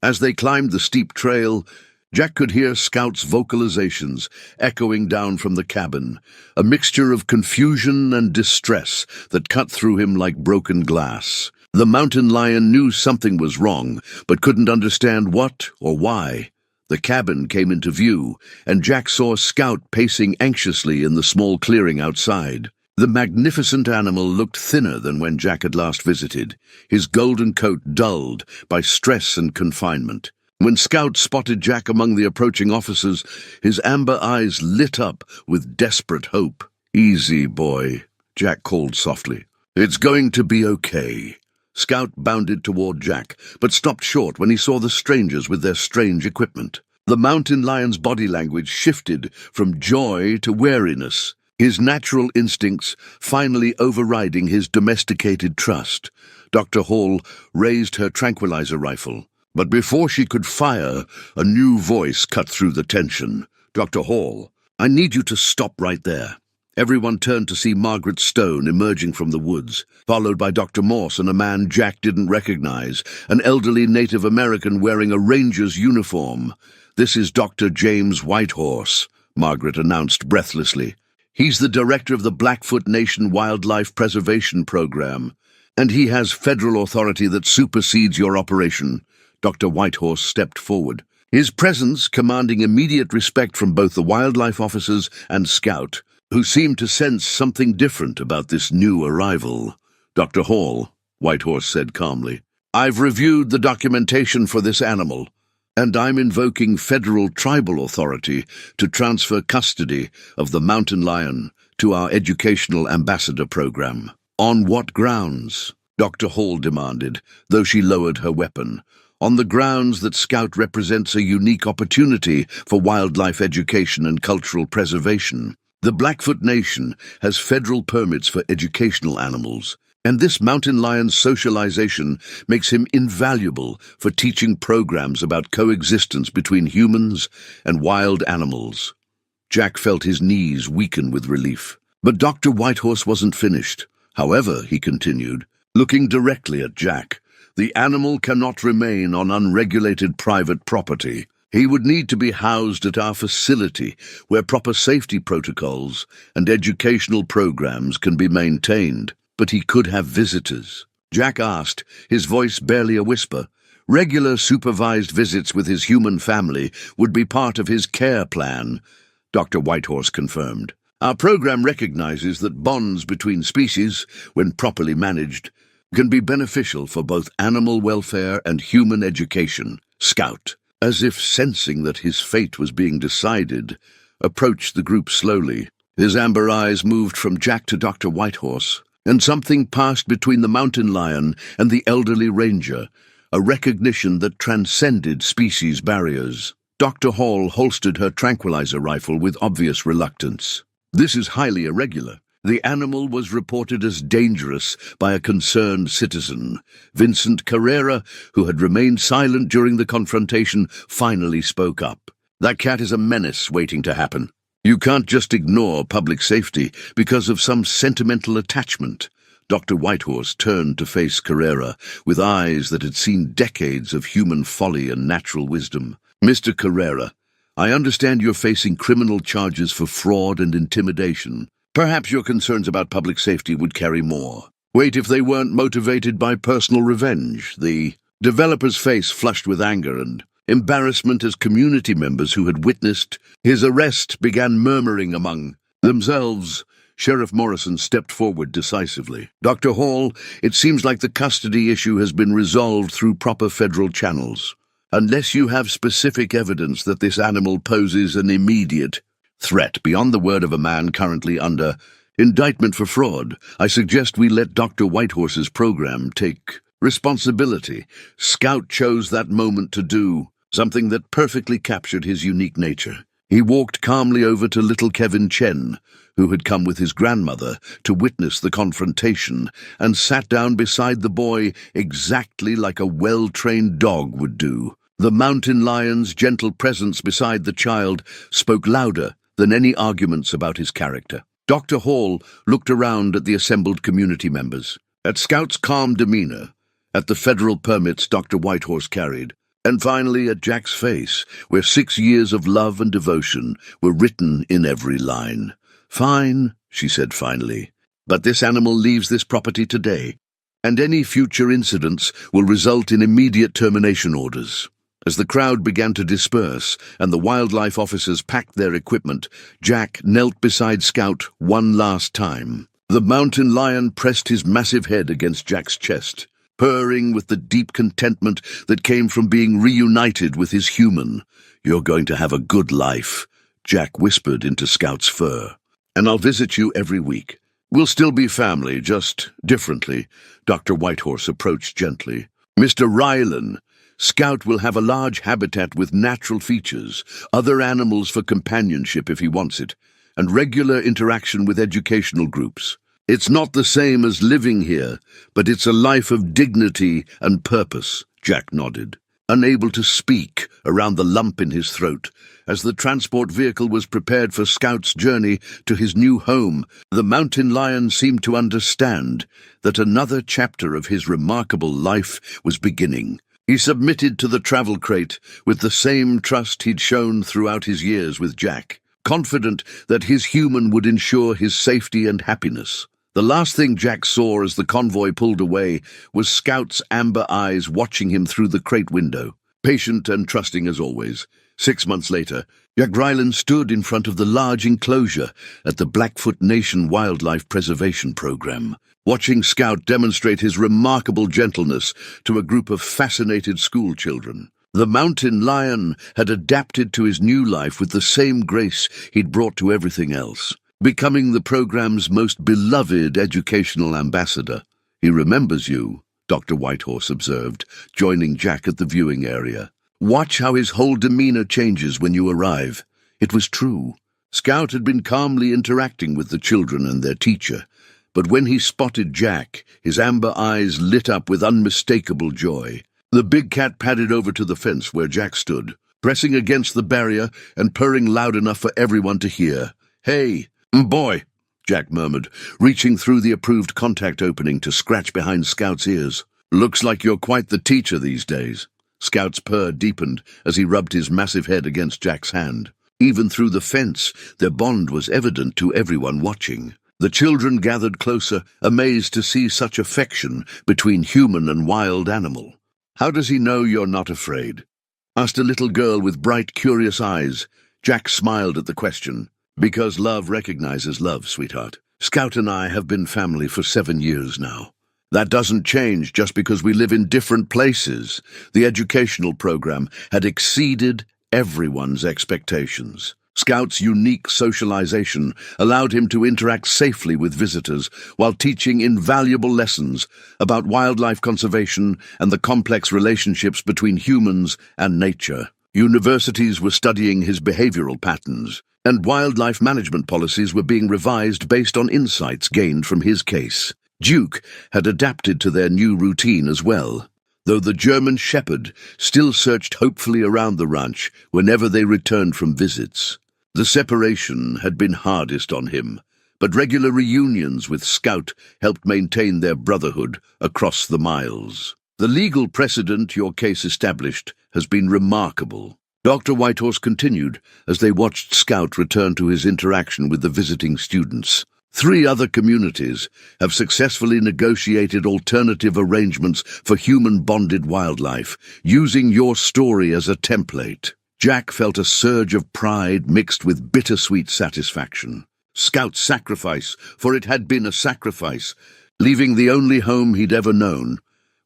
As they climbed the steep trail, Jack could hear Scout's vocalizations echoing down from the cabin, a mixture of confusion and distress that cut through him like broken glass. The mountain lion knew something was wrong, but couldn't understand what or why. The cabin came into view, and Jack saw Scout pacing anxiously in the small clearing outside. The magnificent animal looked thinner than when Jack had last visited, his golden coat dulled by stress and confinement. When Scout spotted Jack among the approaching officers, his amber eyes lit up with desperate hope. "Easy, boy," Jack called softly. It's going to be okay. Scout bounded toward Jack, but stopped short when he saw the strangers with their strange equipment. The mountain lion's body language shifted from joy to wariness, his natural instincts finally overriding his domesticated trust. Dr. Hall raised her tranquilizer rifle, but before she could fire, a new voice cut through the tension. "Dr. Hall, I need you to stop right there." Everyone turned to see Margaret Stone emerging from the woods, followed by Dr. Morse and a man Jack didn't recognize, an elderly Native American wearing a ranger's uniform. "This is Dr. James Whitehorse," Margaret announced breathlessly. "He's the director of the Blackfoot Nation Wildlife Preservation Program, and he has federal authority that supersedes your operation." Dr. Whitehorse stepped forward, his presence commanding immediate respect from both the wildlife officers and Scout, who seemed to sense something different about this new arrival. "Dr. Hall," Whitehorse said calmly, "I've reviewed the documentation for this animal, and I'm invoking federal tribal authority to transfer custody of the mountain lion to our educational ambassador program." "On what grounds?" Dr. Hall demanded, though she lowered her weapon. "On the grounds that Scout represents a unique opportunity for wildlife education and cultural preservation. The Blackfoot Nation has federal permits for educational animals, and this mountain lion's socialization makes him invaluable for teaching programs about coexistence between humans and wild animals." Jack felt his knees weaken with relief. But Dr. Whitehorse wasn't finished. "However," he continued, looking directly at Jack, "the animal cannot remain on unregulated private property. He would need to be housed at our facility, where proper safety protocols and educational programs can be maintained. But he could have visitors." Jack asked, his voice barely a whisper. "Regular supervised visits with his human family would be part of his care plan," Dr. Whitehorse confirmed. "Our program recognizes that bonds between species, when properly managed, can be beneficial for both animal welfare and human education." Scout, as if sensing that his fate was being decided, approached the group slowly. His amber eyes moved from Jack to Dr. Whitehorse, and something passed between the mountain lion and the elderly ranger, a recognition that transcended species barriers. Dr. Hall holstered her tranquilizer rifle with obvious reluctance. "This is highly irregular." The animal was reported as dangerous by a concerned citizen. Vincent Carrera, who had remained silent during the confrontation, finally spoke up. "That cat is a menace waiting to happen. You can't just ignore public safety because of some sentimental attachment." Dr. Whitehorse turned to face Carrera with eyes that had seen decades of human folly and natural wisdom. "Mr. Carrera, I understand you're facing criminal charges for fraud and intimidation. Perhaps your concerns about public safety would carry more weight if they weren't motivated by personal revenge." The developer's face flushed with anger and embarrassment as community members who had witnessed his arrest began murmuring among themselves. Sheriff Morrison stepped forward decisively. "Dr. Hall, it seems like the custody issue has been resolved through proper federal channels. Unless you have specific evidence that this animal poses an immediate threat beyond the word of a man currently under indictment for fraud, I suggest we let Dr. Whitehorse's program take responsibility." Scout chose that moment to do something that perfectly captured his unique nature. He walked calmly over to little Kevin Chen, who had come with his grandmother to witness the confrontation, and sat down beside the boy exactly like a well-trained dog would do. The mountain lion's gentle presence beside the child spoke louder than any arguments about his character. Dr. Hall looked around at the assembled community members, at Scout's calm demeanor, at the federal permits Dr. Whitehorse carried, and finally at Jack's face, where 6 years of love and devotion were written in every line. "Fine," she said finally, "but this animal leaves this property today, and any future incidents will result in immediate termination orders." As the crowd began to disperse and the wildlife officers packed their equipment, Jack knelt beside Scout one last time. The mountain lion pressed his massive head against Jack's chest, purring with the deep contentment that came from being reunited with his human. "You're going to have a good life," Jack whispered into Scout's fur. "And I'll visit you every week. We'll still be family, just differently, Dr. Whitehorse approached gently. Mr. Rylan, Scout will have a large habitat with natural features, other animals for companionship if he wants it, and regular interaction with educational groups. It's not the same as living here, but it's a life of dignity and purpose, Jack nodded, unable to speak around the lump in his throat. As the transport vehicle was prepared for Scout's journey to his new home, the mountain lion seemed to understand that another chapter of his remarkable life was beginning. He submitted to the travel crate with the same trust he'd shown throughout his years with Jack, confident that his human would ensure his safety and happiness. The last thing Jack saw as the convoy pulled away was Scout's amber eyes watching him through the crate window, patient and trusting as always. 6 months later, Jack Ryland stood in front of the large enclosure at the Blackfoot Nation Wildlife Preservation Program, watching Scout demonstrate his remarkable gentleness to a group of fascinated school children. The mountain lion had adapted to his new life with the same grace he'd brought to everything else, becoming the program's most beloved educational ambassador. He remembers you, Dr. Whitehorse observed, joining Jack at the viewing area. Watch how his whole demeanor changes when you arrive. It was true. Scout had been calmly interacting with the children and their teacher, but when he spotted Jack, his amber eyes lit up with unmistakable joy. The big cat padded over to the fence where Jack stood, pressing against the barrier and purring loud enough for everyone to hear. "Hey, boy," Jack murmured, reaching through the approved contact opening to scratch behind Scout's ears. "Looks like you're quite the teacher these days." Scout's purr deepened as he rubbed his massive head against Jack's hand. Even through the fence, their bond was evident to everyone watching. The children gathered closer, amazed to see such affection between human and wild animal. "How does he know you're not afraid?" asked a little girl with bright, curious eyes. Jack smiled at the question. "Because love recognizes love, sweetheart. Scout and I have been family for 7 years now. That doesn't change just because we live in different places." The educational program had exceeded everyone's expectations. Scout's unique socialization allowed him to interact safely with visitors while teaching invaluable lessons about wildlife conservation and the complex relationships between humans and nature. Universities were studying his behavioral patterns, and wildlife management policies were being revised based on insights gained from his case. Duke had adapted to their new routine as well, though the German shepherd still searched hopefully around the ranch whenever they returned from visits. The separation had been hardest on him, but regular reunions with Scout helped maintain their brotherhood across the miles. "The legal precedent your case established has been remarkable," Dr. Whitehorse continued as they watched Scout return to his interaction with the visiting students. 3 other communities have successfully negotiated alternative arrangements for human-bonded wildlife, using your story as a template. Jack felt a surge of pride mixed with bittersweet satisfaction. Scout's sacrifice, for it had been a sacrifice, leaving the only home he'd ever known,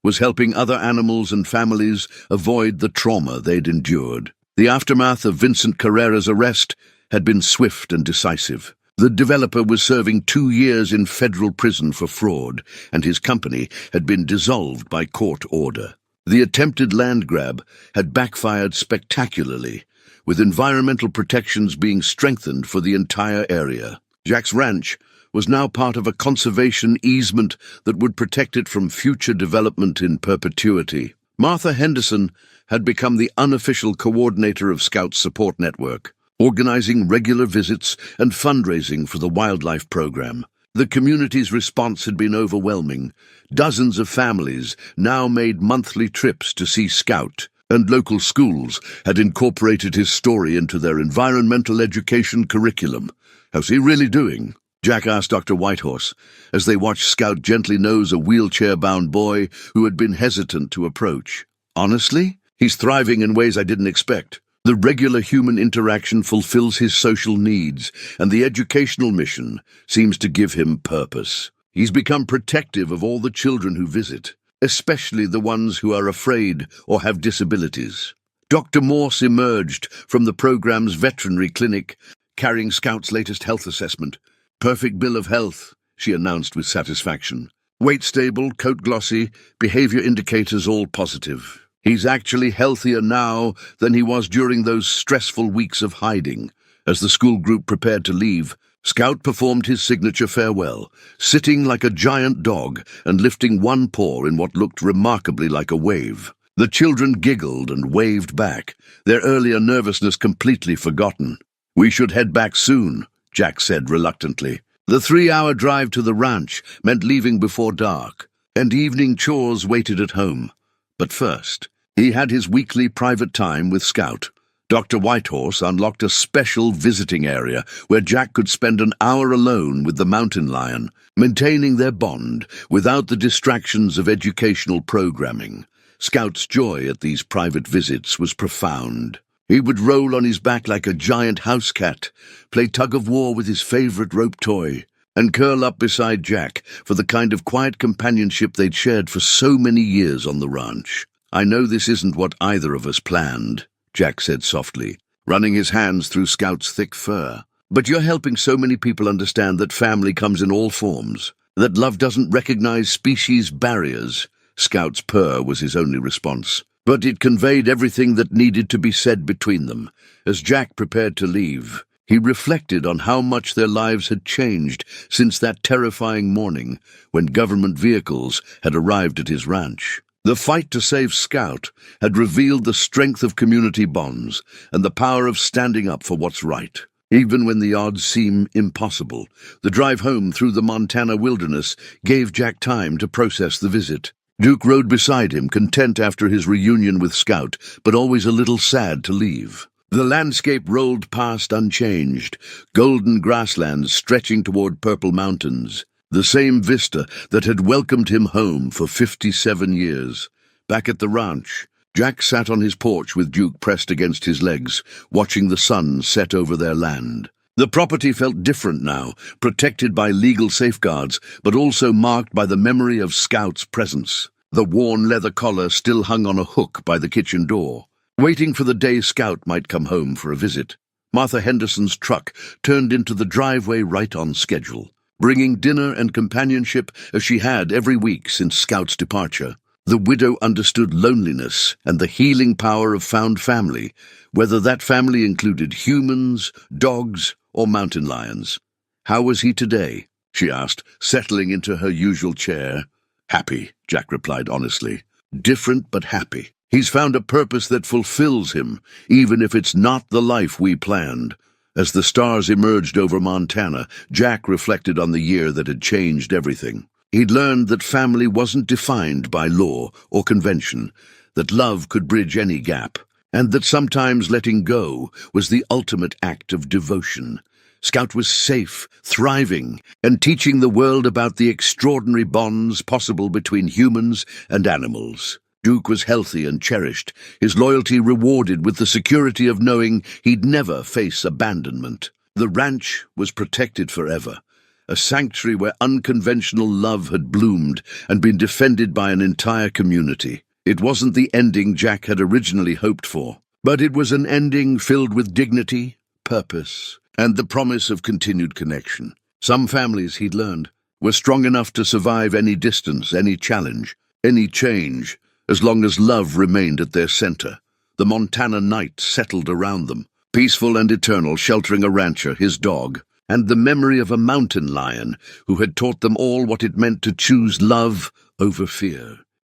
was helping other animals and families avoid the trauma they'd endured. The aftermath of Vincent Carrera's arrest had been swift and decisive. The developer was serving 2 years in federal prison for fraud, and his company had been dissolved by court order. The attempted land grab had backfired spectacularly, with environmental protections being strengthened for the entire area. Jack's ranch was now part of a conservation easement that would protect it from future development in perpetuity. Martha Henderson had become the unofficial coordinator of Scout's support network, organizing regular visits and fundraising for the wildlife program. The community's response had been overwhelming. Dozens of families now made monthly trips to see Scout, and local schools had incorporated his story into their environmental education curriculum. "How's he really doing?" Jack asked Dr. Whitehorse, as they watched Scout gently nose a wheelchair-bound boy who had been hesitant to approach. "Honestly, he's thriving in ways I didn't expect. The regular human interaction fulfills his social needs, and the educational mission seems to give him purpose. He's become protective of all the children who visit, especially the ones who are afraid or have disabilities." Dr. Morse emerged from the program's veterinary clinic, carrying Scout's latest health assessment. "Perfect bill of health," she announced with satisfaction. Weight stable, coat glossy, behavior indicators all positive. He's actually healthier now than he was during those stressful weeks of hiding. As the school group prepared to leave, Scout performed his signature farewell, sitting like a giant dog and lifting one paw in what looked remarkably like a wave. The children giggled and waved back, their earlier nervousness completely forgotten. "We should head back soon," Jack said reluctantly. The 3-hour drive to the ranch meant leaving before dark, and evening chores waited at home. But first, he had his weekly private time with Scout. Dr. Whitehorse unlocked a special visiting area where Jack could spend an hour alone with the mountain lion, maintaining their bond without the distractions of educational programming. Scout's joy at these private visits was profound. He would roll on his back like a giant house cat, play tug-of-war with his favorite rope toy, and curl up beside Jack for the kind of quiet companionship they'd shared for so many years on the ranch. "I know this isn't what either of us planned," Jack said softly, running his hands through Scout's thick fur. "But you're helping so many people understand that family comes in all forms, that love doesn't recognize species barriers." Scout's purr was his only response, but it conveyed everything that needed to be said between them. As Jack prepared to leave, he reflected on how much their lives had changed since that terrifying morning when government vehicles had arrived at his ranch. The fight to save Scout had revealed the strength of community bonds and the power of standing up for what's right, even when the odds seem impossible. The drive home through the Montana wilderness gave Jack time to process the visit. Duke rode beside him, content after his reunion with Scout, but always a little sad to leave. The landscape rolled past unchanged, golden grasslands stretching toward purple mountains, the same vista that had welcomed him home for 57 years. Back at the ranch, Jack sat on his porch with Duke pressed against his legs, watching the sun set over their land. The property felt different now, protected by legal safeguards, but also marked by the memory of Scout's presence. The worn leather collar still hung on a hook by the kitchen door, waiting for the day Scout might come home for a visit. Martha Henderson's truck turned into the driveway right on schedule, bringing dinner and companionship as she had every week since Scout's departure. The widow understood loneliness and the healing power of found family, whether that family included humans, dogs, or mountain lions. "How was he today?" she asked, settling into her usual chair. "Happy," Jack replied honestly. "Different but happy. He's found a purpose that fulfills him, even if it's not the life we planned." As the stars emerged over Montana, Jack reflected on the year that had changed everything. He'd learned that family wasn't defined by law or convention, that love could bridge any gap, and that sometimes letting go was the ultimate act of devotion. Scout was safe, thriving, and teaching the world about the extraordinary bonds possible between humans and animals. Duke was healthy and cherished, his loyalty rewarded with the security of knowing he'd never face abandonment. The ranch was protected forever, a sanctuary where unconventional love had bloomed and been defended by an entire community. It wasn't the ending Jack had originally hoped for, but it was an ending filled with dignity, purpose, and the promise of continued connection. Some families, he'd learned, were strong enough to survive any distance, any challenge, any change, as long as love remained at their center. The Montana night settled around them, peaceful and eternal, sheltering a rancher, his dog, and the memory of a mountain lion who had taught them all what it meant to choose love over fear.